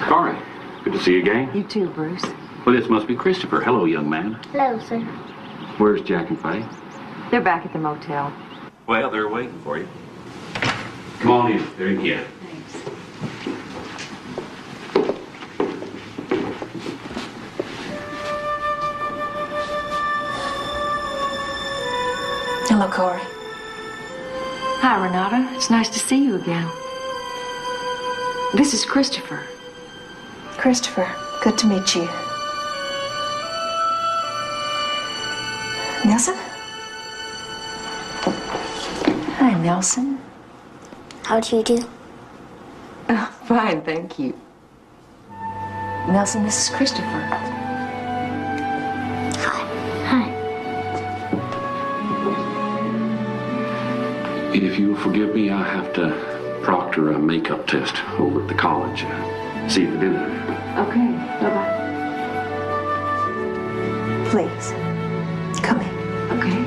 Corey, good to see you again. You too, Bruce. Well, this must be Christopher. Hello, young man. Hello, sir. Where's Jack and Faye? They're back at the motel. Well, they're waiting for you. Come on in. There you go. Hello, Corey. Hi, Renata. It's nice to see you again. This is Christopher. Christopher, good to meet you. Nelson? Hi, Nelson. How do you do? Oh, fine, thank you. Nelson, this is Christopher. Hi. If you'll forgive me, I have to proctor a makeup test over at the college. See you at dinner. Okay, bye-bye. Please, come in. Okay.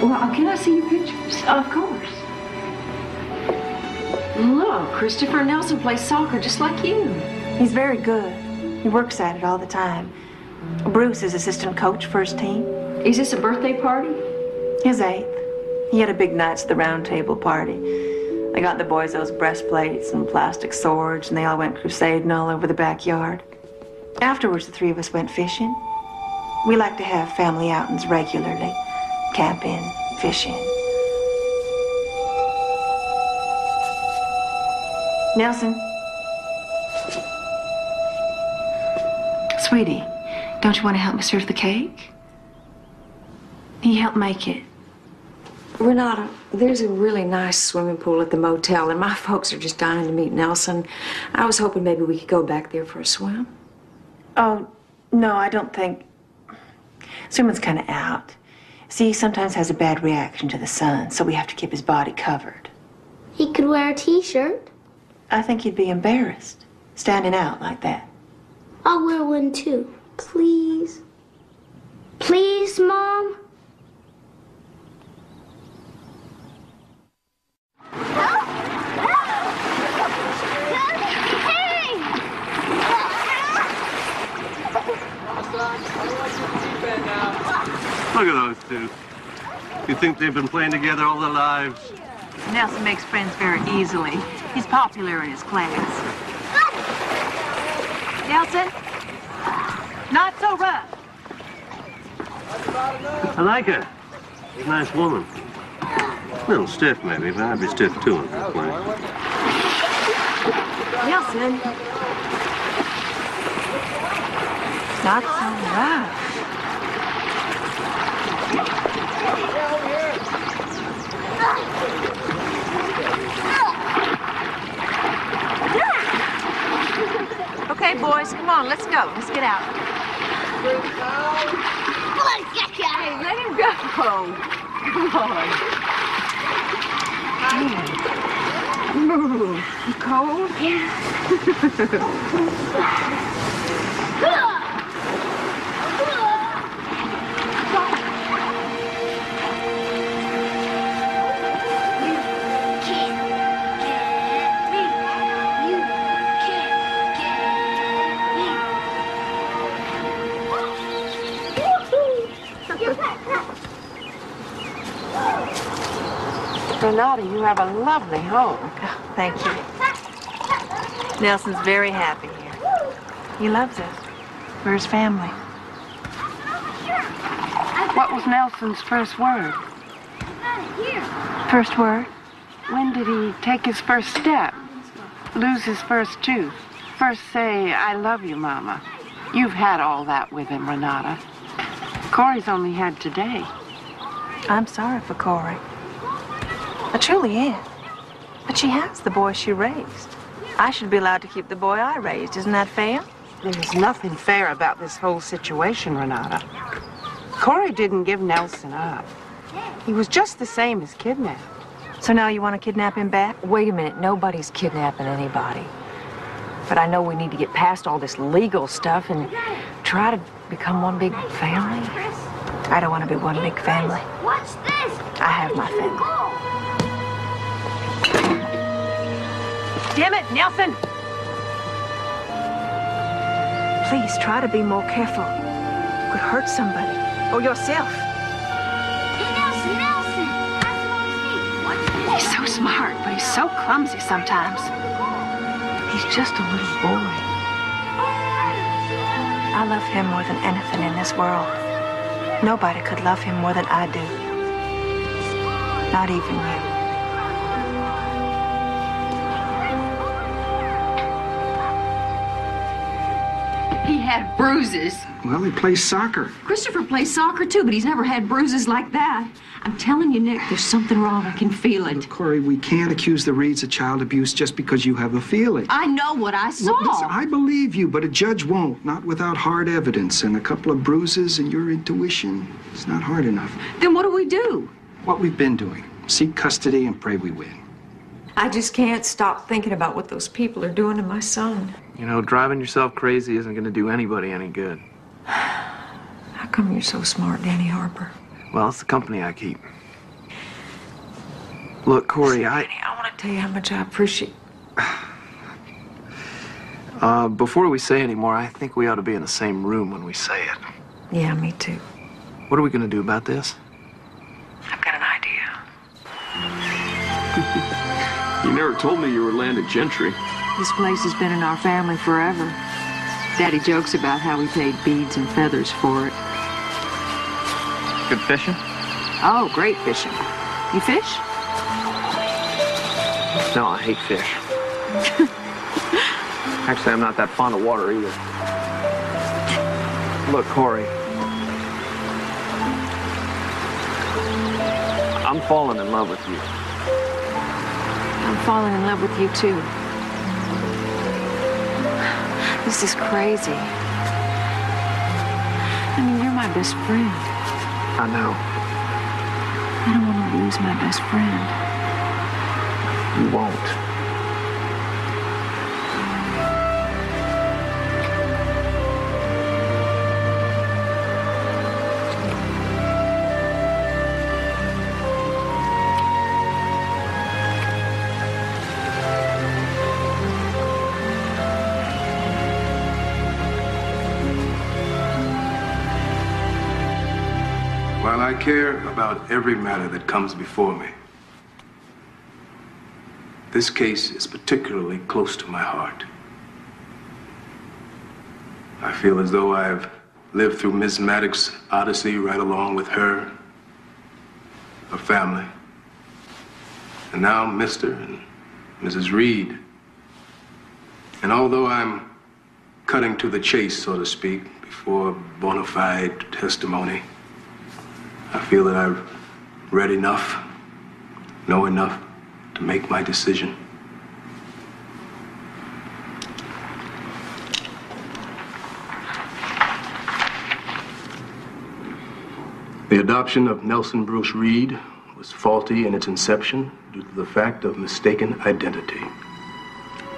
Well, can I see your pictures? Of course. Look, Christopher, Nelson plays soccer just like you. He's very good. He works at it all the time. Bruce is assistant coach first team. Is this a birthday party? His 8th. He had a big Knights of the Round Table party. They got the boys those breastplates and plastic swords, and they all went crusading all over the backyard. Afterwards, the 3 of us went fishing. We like to have family outings regularly. Camping, fishing. Nelson. Sweetie, don't you want to help me serve the cake? He helped make it. Renata, there's a really nice swimming pool at the motel, and my folks are just dying to meet Nelson. I was hoping maybe we could go back there for a swim. Oh, no, I don't think. Swimming's kind of out. See, he sometimes has a bad reaction to the sun, so we have to keep his body covered. He could wear a t-shirt. I think he'd be embarrassed, standing out like that. I'll wear one too, please. Please, Mom? Look at those two. You think they've been playing together all their lives? Nelson makes friends very easily. He's popular in his class. Nelson? Not so rough. I like her. She's a nice woman. A little stiff, maybe, but I'd be stiff too in her place. Nelson? Not so rough. Okay, boys, come on, let's go. Let's get out. Hey, let him go. Come on. Ooh, you cold? Renata, you have a lovely home. Oh, thank you. Nelson's very happy here. He loves us. We're his family. What was Nelson's first word? First word? When did he take his first step? Lose his first tooth? First say, I love you, Mama. You've had all that with him, Renata. Corey's only had today. I'm sorry for Corey. I truly am. But she has the boy she raised. I should be allowed to keep the boy I raised. Isn't that fair? There's nothing fair about this whole situation, Renata. Corey didn't give Nelson up. He was just the same as kidnapped. So now you want to kidnap him back? Wait a minute, nobody's kidnapping anybody. But I know we need to get past all this legal stuff and try to become one big family. I don't want to be one big family. What's this? I have my family. Damn it, Nelson! Please try to be more careful. You could hurt somebody. Or yourself. Hey, Nelson! That's Mom. What's this? He's so smart, but he's so clumsy sometimes. He's just a little boy. I love him more than anything in this world. Nobody could love him more than I do. Not even you. He had bruises. Well, he plays soccer. Christopher plays soccer too, but he's never had bruises like that. I'm telling you, Nick, there's something wrong. I can feel it. Corey, we can't accuse the Reeds of child abuse just because you have a feeling. I know what I saw. Look, listen, I believe you, but a judge won't. Not without hard evidence and a couple of bruises and your intuition. It's not hard enough. Then what do we do? What we've been doing. Seek custody and pray we win. I just can't stop thinking about what those people are doing to my son. You know, driving yourself crazy isn't going to do anybody any good. How come you're so smart, Danny Harper? Well, it's the company I keep. Look, Corey, I want to tell you how much I appreciate... Before we say any more, I think we ought to be in the same room when we say it. Yeah, me too. What are we going to do about this? I've got an idea. You never told me you were landed gentry. This place has been in our family forever. Daddy jokes about how we paid beads and feathers for it. Good fishing? Oh, great fishing. You fish? No, I hate fish. Actually, I'm not that fond of water either. Look, Corey. I'm falling in love with you. I'm falling in love with you, too. This is crazy. I mean, you're my best friend. I know. I don't want to lose my best friend. You won't. While I care about every matter that comes before me, this case is particularly close to my heart. I feel as though I've lived through Miss Maddox's odyssey right along with her family, and now Mr. and Mrs. Reed. And although I'm cutting to the chase, so to speak, before bona fide testimony, I feel that I've read enough, know enough to make my decision. The adoption of Nelson Bruce Reed was faulty in its inception due to the fact of mistaken identity.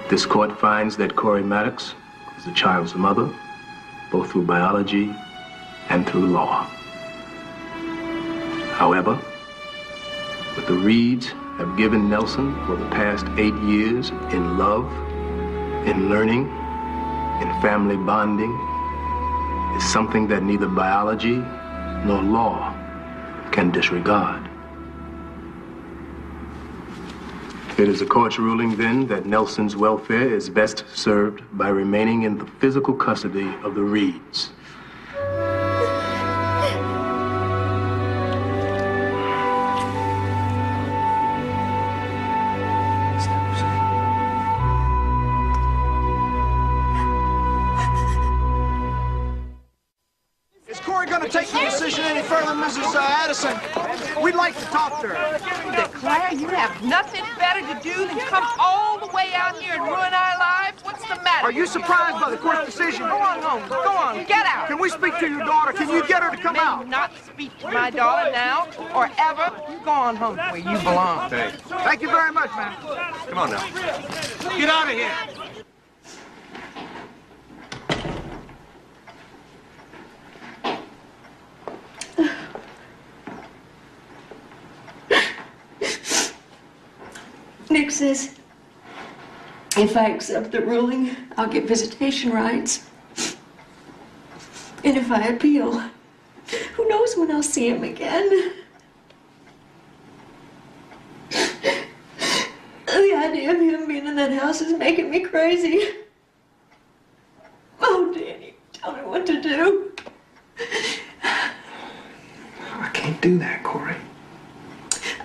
This court finds that Corey Maddox is the child's mother, both through biology and through law. However, what the Reeds have given Nelson for the past 8 years in love, in learning, in family bonding, is something that neither biology nor law can disregard. It is the court's ruling, then, that Nelson's welfare is best served by remaining in the physical custody of the Reeds. Is Corey going to take the decision any further, Mrs. Addison? We'd like to talk to her. Declare you have nothing better to do than come all the way out here and ruin our lives? What's the matter? Are you surprised by the court's decision? Go on home. Go on. Get out. Can we speak to your daughter? Can you get her to come out? Not speak to my daughter now or ever. You go on home where you belong. Hey. Thank you very much, ma'am. Come on now. Get out of here. Nick says if I accept the ruling, I'll get visitation rights. And if I appeal, who knows when I'll see him again? The idea of him being in that house is making me crazy. Oh, Danny, tell me what to do. I can't do that, Corey.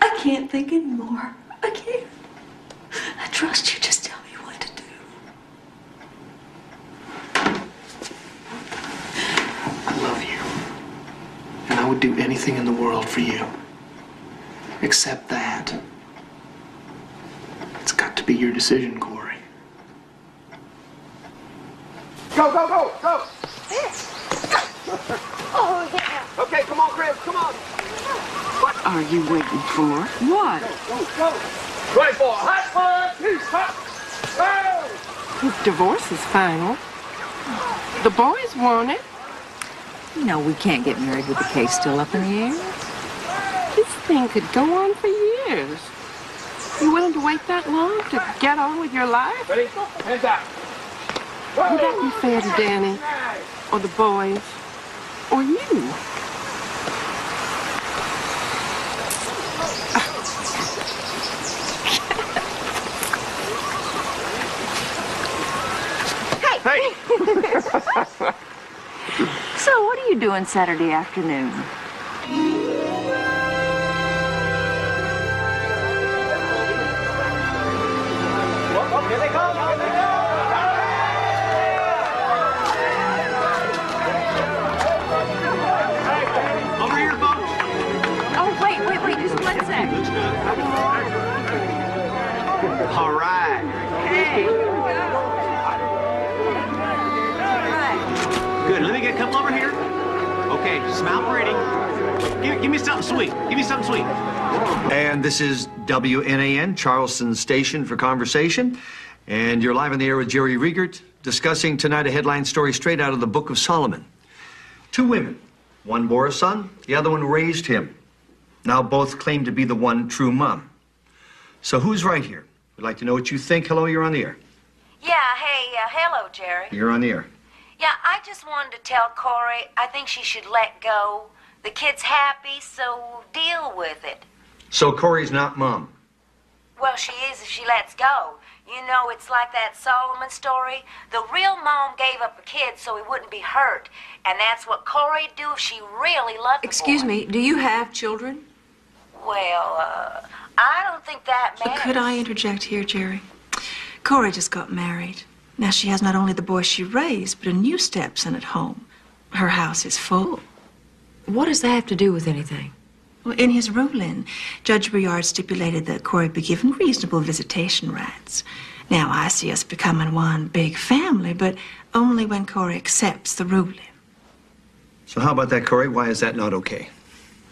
I can't think anymore. I can't. I trust you. Just tell me what to do. I love you. And I would do anything in the world for you. Except that. It's got to be your decision, Corey. Go, go, go, go. Oh, yeah. Okay, come on, Chris, come on. What are you waiting for? What? Go, go. 24, hot one, peace, hot. His divorce is final. The boys want it. You know, we can't get married with the case still up in the air. This thing could go on for years. You willing to wait that long to get on with your life? Ready? Hands out. Would that be fair to Danny? Or the boys? Or you? Hey! So, what are you doing Saturday afternoon? Here they come! Here they come! Over here, folks! Oh, wait, just one sec. All right. Hey. Good. Let me get a couple over here. Okay, smile pretty. Give me something sweet. Give me something sweet. And this is WNAN, Charleston Station for Conversation. And you're live on the air with Jerry Riegert, discussing tonight a headline story straight out of the Book of Solomon. Two women. One bore a son, the other one raised him. Now both claim to be the one true mom. So who's right here? We'd like to know what you think. Hello, you're on the air. Yeah, hey, hello, Jerry. You're on the air. Yeah, I just wanted to tell Corey I think she should let go. The kid's happy, so deal with it. So Corey's not mom. Well, she is if she lets go. You know, it's like that Solomon story. The real mom gave up a kid so he wouldn't be hurt. And that's what Corey'd do if she really loved the Excuse boy. me, do you have children? Well, I don't think that matters. Could I interject here, Jerry? Corey just got married. Now she has not only the boy she raised, but a new stepson at home. Her house is full. What does that have to do with anything? Well, in his ruling, Judge Briard stipulated that Corey be given reasonable visitation rights. Now, I see us becoming one big family, but only when Corey accepts the ruling. So how about that, Corey? Why is that not okay?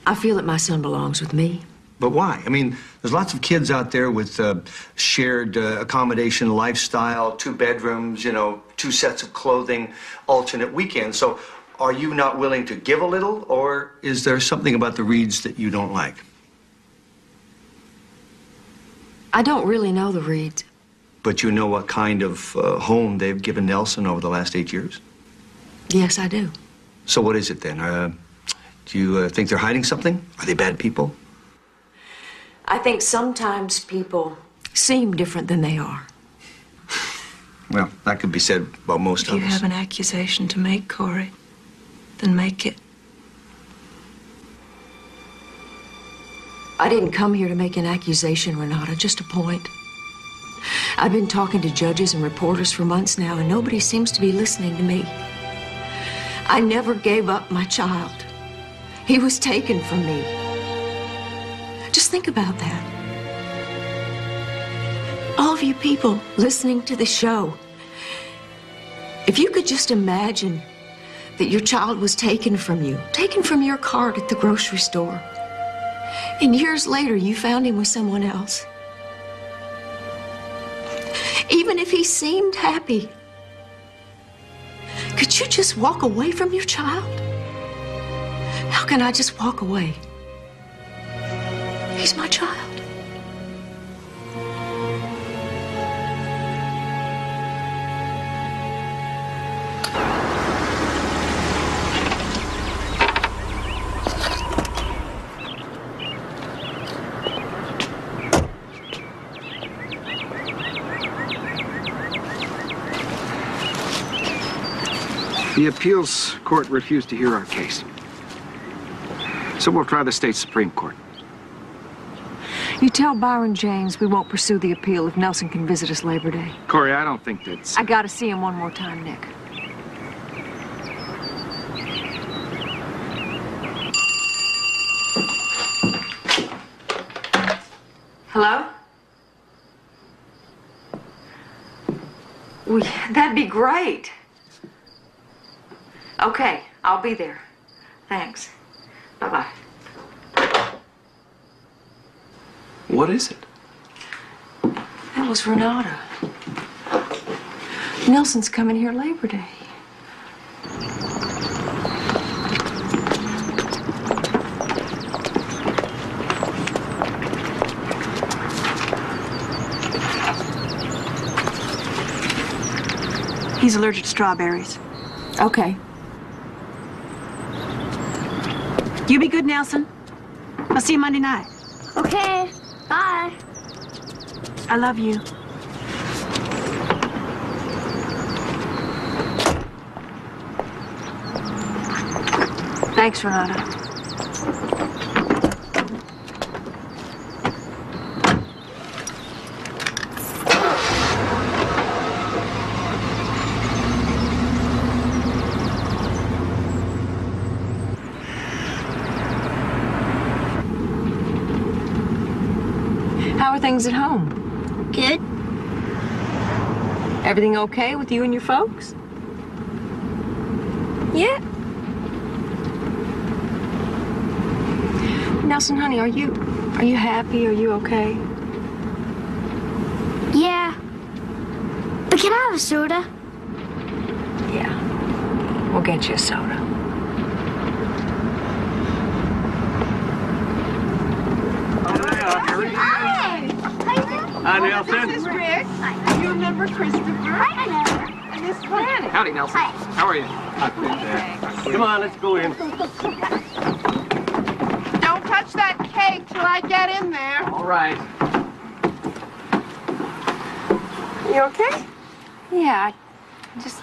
I feel that my son belongs with me. But why? I mean, there's lots of kids out there with shared accommodation lifestyle, 2 bedrooms, 2 sets of clothing, alternate weekends. So are you not willing to give a little, or is there something about the Reeds that you don't like? I don't really know the Reeds. But you know what kind of home they've given Nelson over the last 8 years? Yes, I do. So what is it then? Do you think they're hiding something? Are they bad people? I think sometimes people seem different than they are. Well, that could be said about most If of you us. have an accusation to make, Corey, then make it. I didn't come here to make an accusation, Renata, just a point. I've been talking to judges and reporters for months now, and nobody seems to be listening to me. I never gave up my child. He was taken from me. Just think about that. All of you people listening to the show, if you could just imagine that your child was taken from you, taken from your cart at the grocery store, and years later you found him with someone else. Even if he seemed happy, could you just walk away from your child? How can I just walk away? He's my child. The appeals court refused to hear our case. So we'll try the state Supreme Court. You tell Byron James we won't pursue the appeal if Nelson can visit us Labor Day. Corey, I don't think that's... I gotta see him one more time, Nick. Hello? That'd be great. Okay, I'll be there. Thanks. Bye-bye. What is it? That was Renata. Nelson's coming here Labor Day. He's allergic to strawberries. Okay. You be good, Nelson. I'll see you Monday night. Okay. Bye. I love you. Thanks, Renata. How are things at home? Good. Everything okay with you and your folks? Yeah. Nelson, honey, are you happy? Are you okay? Yeah. But can I have a soda? Yeah. We'll get you a soda. Hi, Nelson. This is Rick. You remember Christopher? I know. And Miss Franny. Howdy, Nelson. Hi. How are you? Come on, let's go in. Don't touch that cake till I get in there. All right. You okay? Yeah, I just...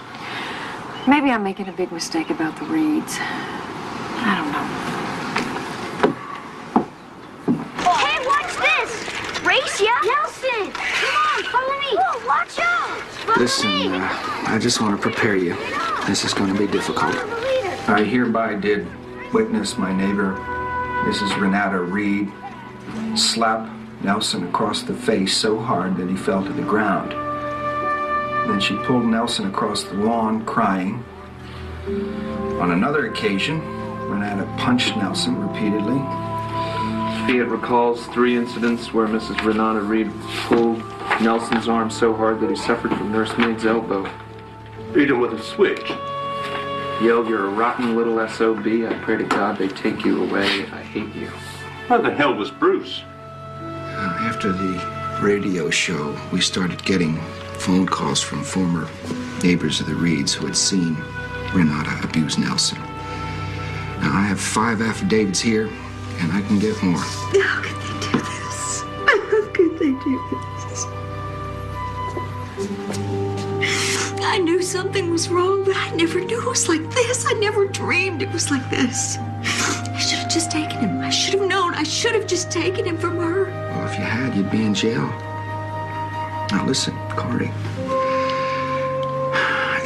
Maybe I'm making a big mistake about the Reeds. I don't know. Hey, watch this! Race, yeah? Nelson! Come on, follow me! Whoa, watch out! Follow Listen, me! I just want to prepare you. This is going to be difficult. I hereby did witness my neighbor, Mrs. Renata Reed, slap Nelson across the face so hard that he fell to the ground. Then she pulled Nelson across the lawn, crying. On another occasion, Renata punched Nelson repeatedly. Fiat recalls 3 incidents where Mrs. Renata Reed pulled Nelson's arm so hard that he suffered from nursemaid's elbow. Beat him with a switch. Yelled, "You're a rotten little SOB. I pray to God they take you away. I hate you." Where the hell was Bruce? After the radio show, we started getting phone calls from former neighbors of the Reeds who had seen Renata abuse Nelson. Now, I have 5 affidavits here, and I can get more. How could they do this? How could they do this? I knew something was wrong, but I never knew it was like this. I never dreamed it was like this. I should have just taken him. I should have known. I should have just taken him from her. Well, if you had, you'd be in jail. Now listen, Corey.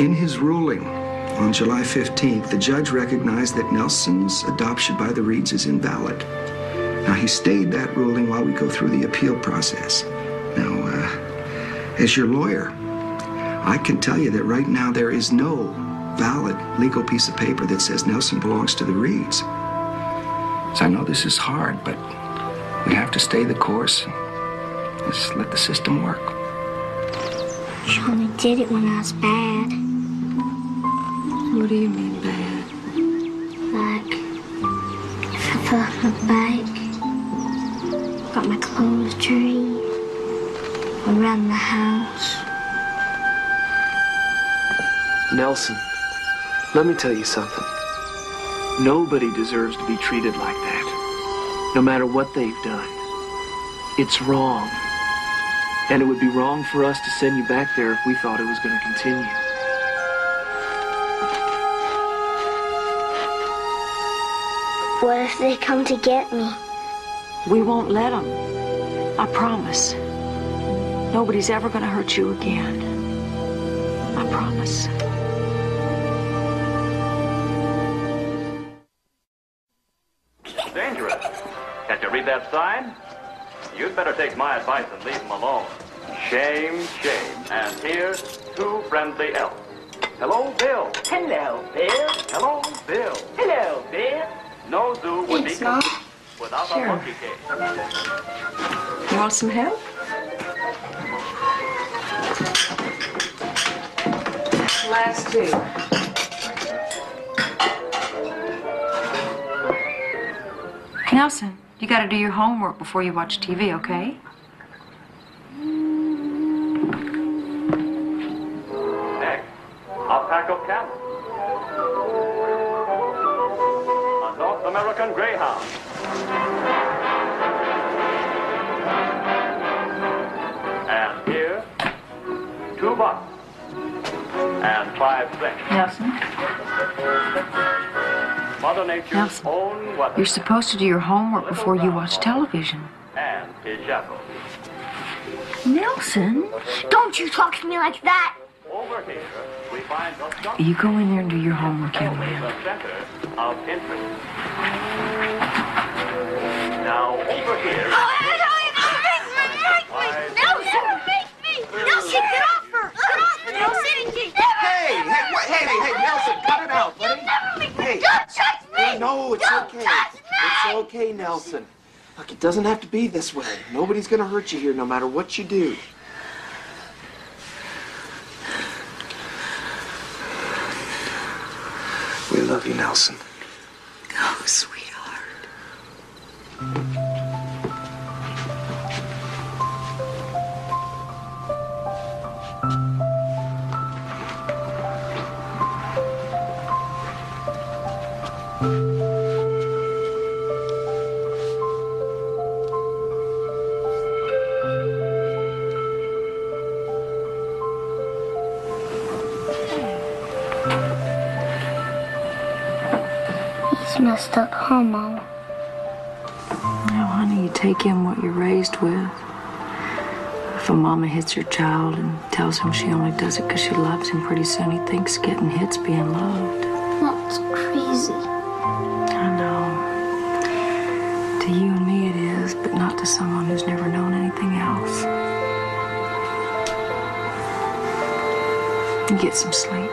In his ruling on July 15th, the judge recognized that Nelson's adoption by the Reeds is invalid. Now, he stayed that ruling while we go through the appeal process. Now, as your lawyer, I can tell you that right now there is no valid legal piece of paper that says Nelson belongs to the Reeds. So I know this is hard, but we have to stay the course and just let the system work. She only did it when I was bad. What do you mean bad? Like, if I fell off my bike, got my clothes dirty, around the house. Nelson, let me tell you something. Nobody deserves to be treated like that, no matter what they've done. It's wrong. And it would be wrong for us to send you back there if we thought it was going to continue. What if they come to get me? We won't let them. I promise. Nobody's ever going to hurt you again. I promise. Dangerous. Can't you read that sign? You'd better take my advice and leave him alone. Shame, shame. And here's two friendly elves. Hello, Bill. Hello, Bill. Hello, Bill. Hello, Bill. No zoo would be complete without Sure. a monkey cage. You want some help? Last two. Nelson, you gotta do your homework before you watch TV, okay? Next, a pack of camels. A North American greyhound. And here, 2 bucks. And 5 cents. Nelson? Mother Nature's Nelson, own weather. You're supposed to do your homework before you watch television. And his shackles. Nelson? Don't you talk to me like that! Over here, we find the You go in there and do your homework, young the man. center of interest. Now, over here. Nelson, get off her! Get off her! Hey, Nelson, cut it out, buddy. Hey, Don't touch me! no, it's Don't okay. touch me! It's okay, Nelson. Look, it doesn't have to be this way. Nobody's gonna hurt you here, no matter what you do. We love you, Nelson. Oh, sweetheart. He's messed up, huh, Mom? No, honey, you take in what you're raised with. If a mama hits her child and tells him she only does it because she loves him, pretty soon he thinks getting hit's being loved. That's crazy. I know. To you and me it is, but not to someone who's never known anything else. You get some sleep.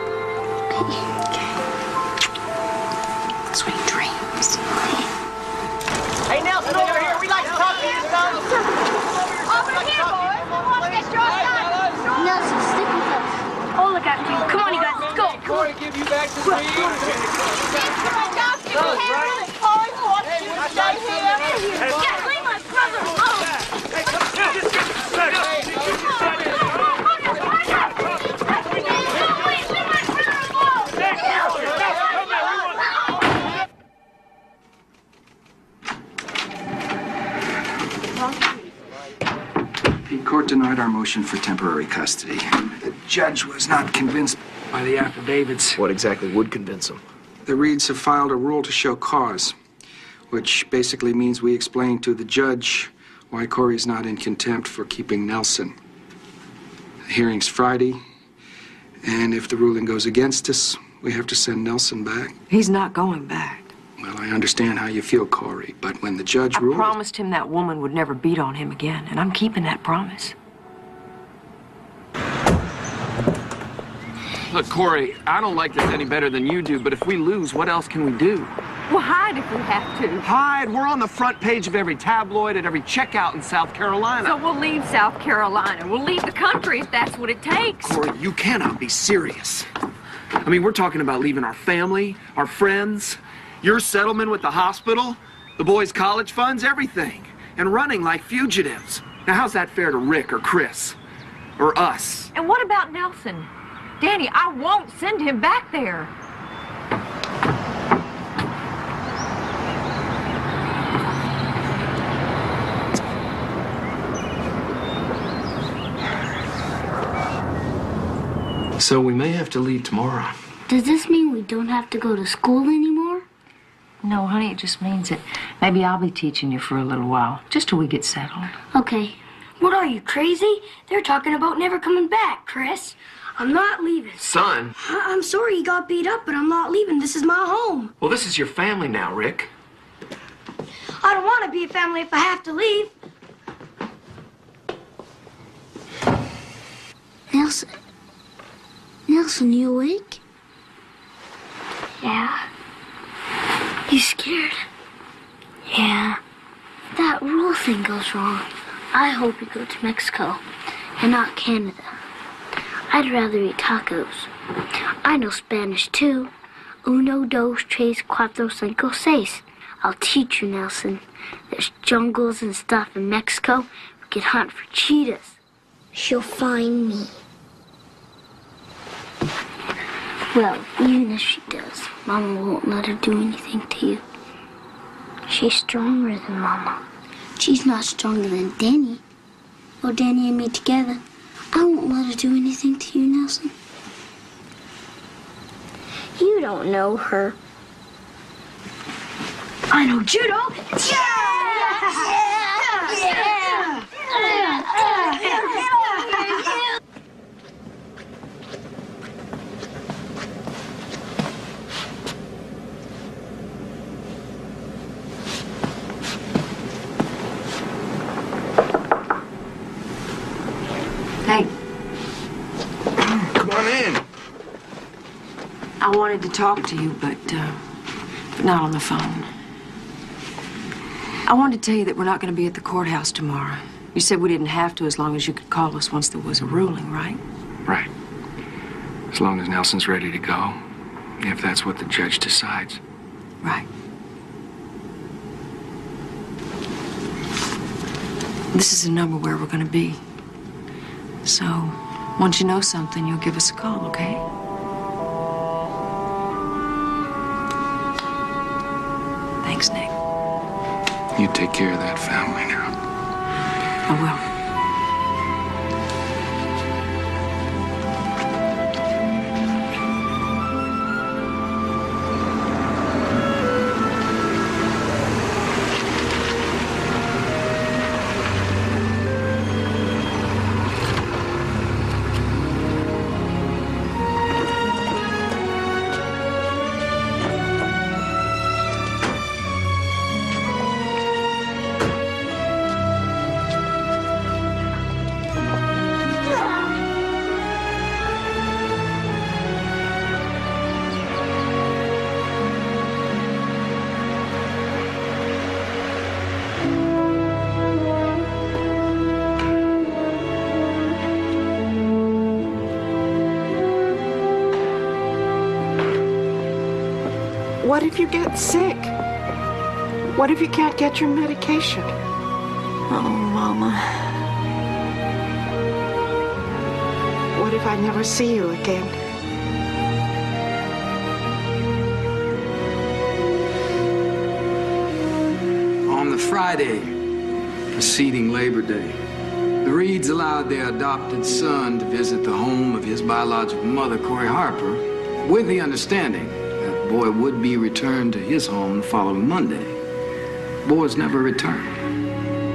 Okay. Sweet dreams. Hey, Nelson, over here. We'd like to talk to you, son. Over here, boys. We want to get your side. Nelson, stick with us. Oh, look after you. Come on, you guys. Let's go. Corey, give you back to the Hey, leave my brother alone. Hey, court denied our motion for temporary custody. The judge was not convinced by the affidavits. What exactly would convince him? The Reeds have filed a rule to show cause, which basically means we explain to the judge why Corey's not in contempt for keeping Nelson. The hearing's Friday, and if the ruling goes against us, we have to send Nelson back. He's not going back. Well, I understand how you feel, Corey, but when the judge ruled... I promised him that woman would never beat on him again, and I'm keeping that promise. Look, Corey, I don't like this any better than you do, but if we lose, what else can we do? We'll hide if we have to. Hide? We're on the front page of every tabloid at every checkout in South Carolina. So we'll leave South Carolina. We'll leave the country if that's what it takes. Corey, you cannot be serious. I mean, we're talking about leaving our family, our friends, your settlement with the hospital, the boys' college funds, everything, and running like fugitives. Now, how's that fair to Rick or Chris or us? And what about Nelson? Danny, I won't send him back there. So we may have to leave tomorrow. Does this mean we don't have to go to school anymore? No, honey, it just means that maybe I'll be teaching you for a little while, just till we get settled. Okay. What are you, crazy? They're talking about never coming back, Chris. I'm not leaving. Son. I'm sorry you got beat up, but I'm not leaving. This is my home. Well, this is your family now, Rick. I don't want to be a family if I have to leave. Nelson. Nelson, you awake? Yeah. You scared? Yeah. If that rule thing goes wrong, I hope you go to Mexico and not Canada. I'd rather eat tacos. I know Spanish too. Uno, dos, tres, cuatro, cinco, seis. I'll teach you, Nelson. There's jungles and stuff in Mexico. We could hunt for cheetahs. She'll find me. Well, even if she does, Mama won't let her do anything to you. She's stronger than Mama. She's not stronger than Danny. Or Danny and me together. I won't let her do anything to you, Nelson. You don't know her. I know judo. Hey, Come on in. I wanted to talk to you, but not on the phone. I wanted to tell you that we're not going to be at the courthouse tomorrow. You said we didn't have to as long as you could call us once there was a ruling, right? Right. As long as Nelson's ready to go, if that's what the judge decides. Right. This is a number where we're going to be. So, once you know something, you'll give us a call, okay? Thanks, Nick. You take care of that family now. I will. What if you get sick? What if you can't get your medication? Oh, Mama. What if I never see you again? On the Friday preceding Labor Day, the Reeds allowed their adopted son to visit the home of his biological mother, Corey Harper, with the understanding that Boy would be returned to his home the following Monday. Boy's never returned.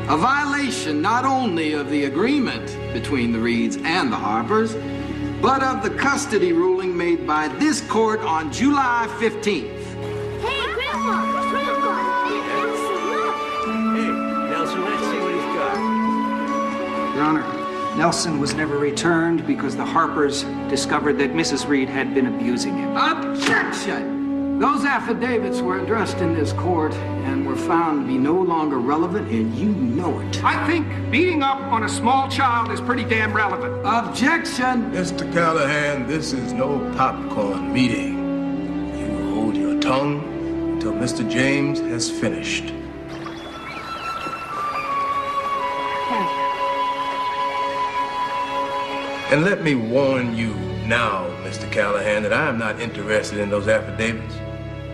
A violation not only of the agreement between the Reeds and the Harpers, but of the custody ruling made by this court on July 15th. Hey, Grandpa! Grandpa! Hey, Nelson, let's see what he's got. Your Honor, Nelson was never returned because the Harpers discovered that Mrs. Reed had been abusing him. Objection! Those affidavits were addressed in this court and were found to be no longer relevant, and you know it. I think beating up on a small child is pretty damn relevant. Objection! Mr. Callahan, this is no popcorn meeting. You will hold your tongue until Mr. James has finished. And let me warn you now, Mr. Callahan, that I am not interested in those affidavits.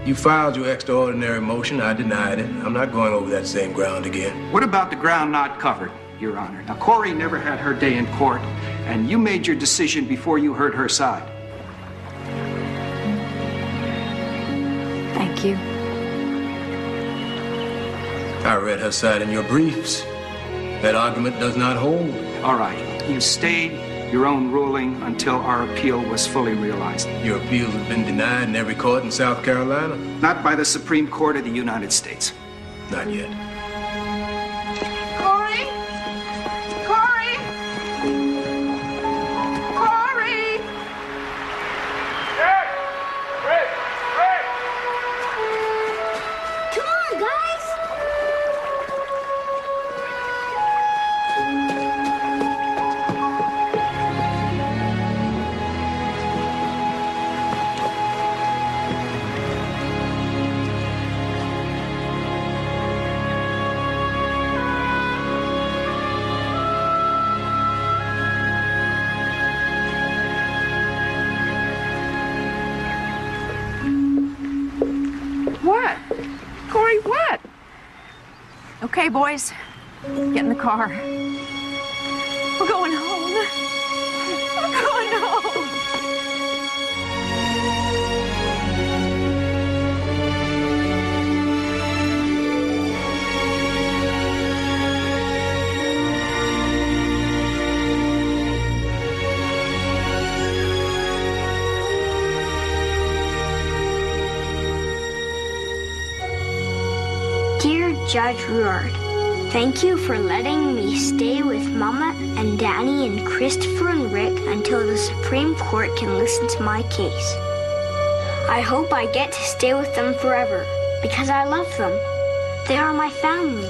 You filed your extraordinary motion. I denied it. I'm not going over that same ground again. What about the ground not covered, Your Honor? Now, Corey never had her day in court, and you made your decision before you heard her side. Thank you. I read her side in your briefs. That argument does not hold. All right. You stayed your own ruling until our appeal was fully realized. Your appeals have been denied in every court in South Carolina? Not by the Supreme Court of the United States. Not yet. Corey? Corey? Corey? Come on, guys! What? Corey, what? Okay, boys, get in the car. We're going home. We're going home. Dear Judge Ruard, thank you for letting me stay with Mama and Danny and Christopher and Rick until the Supreme Court can listen to my case. I hope I get to stay with them forever because I love them. They are my family.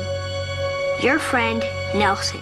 Your friend, Nelson.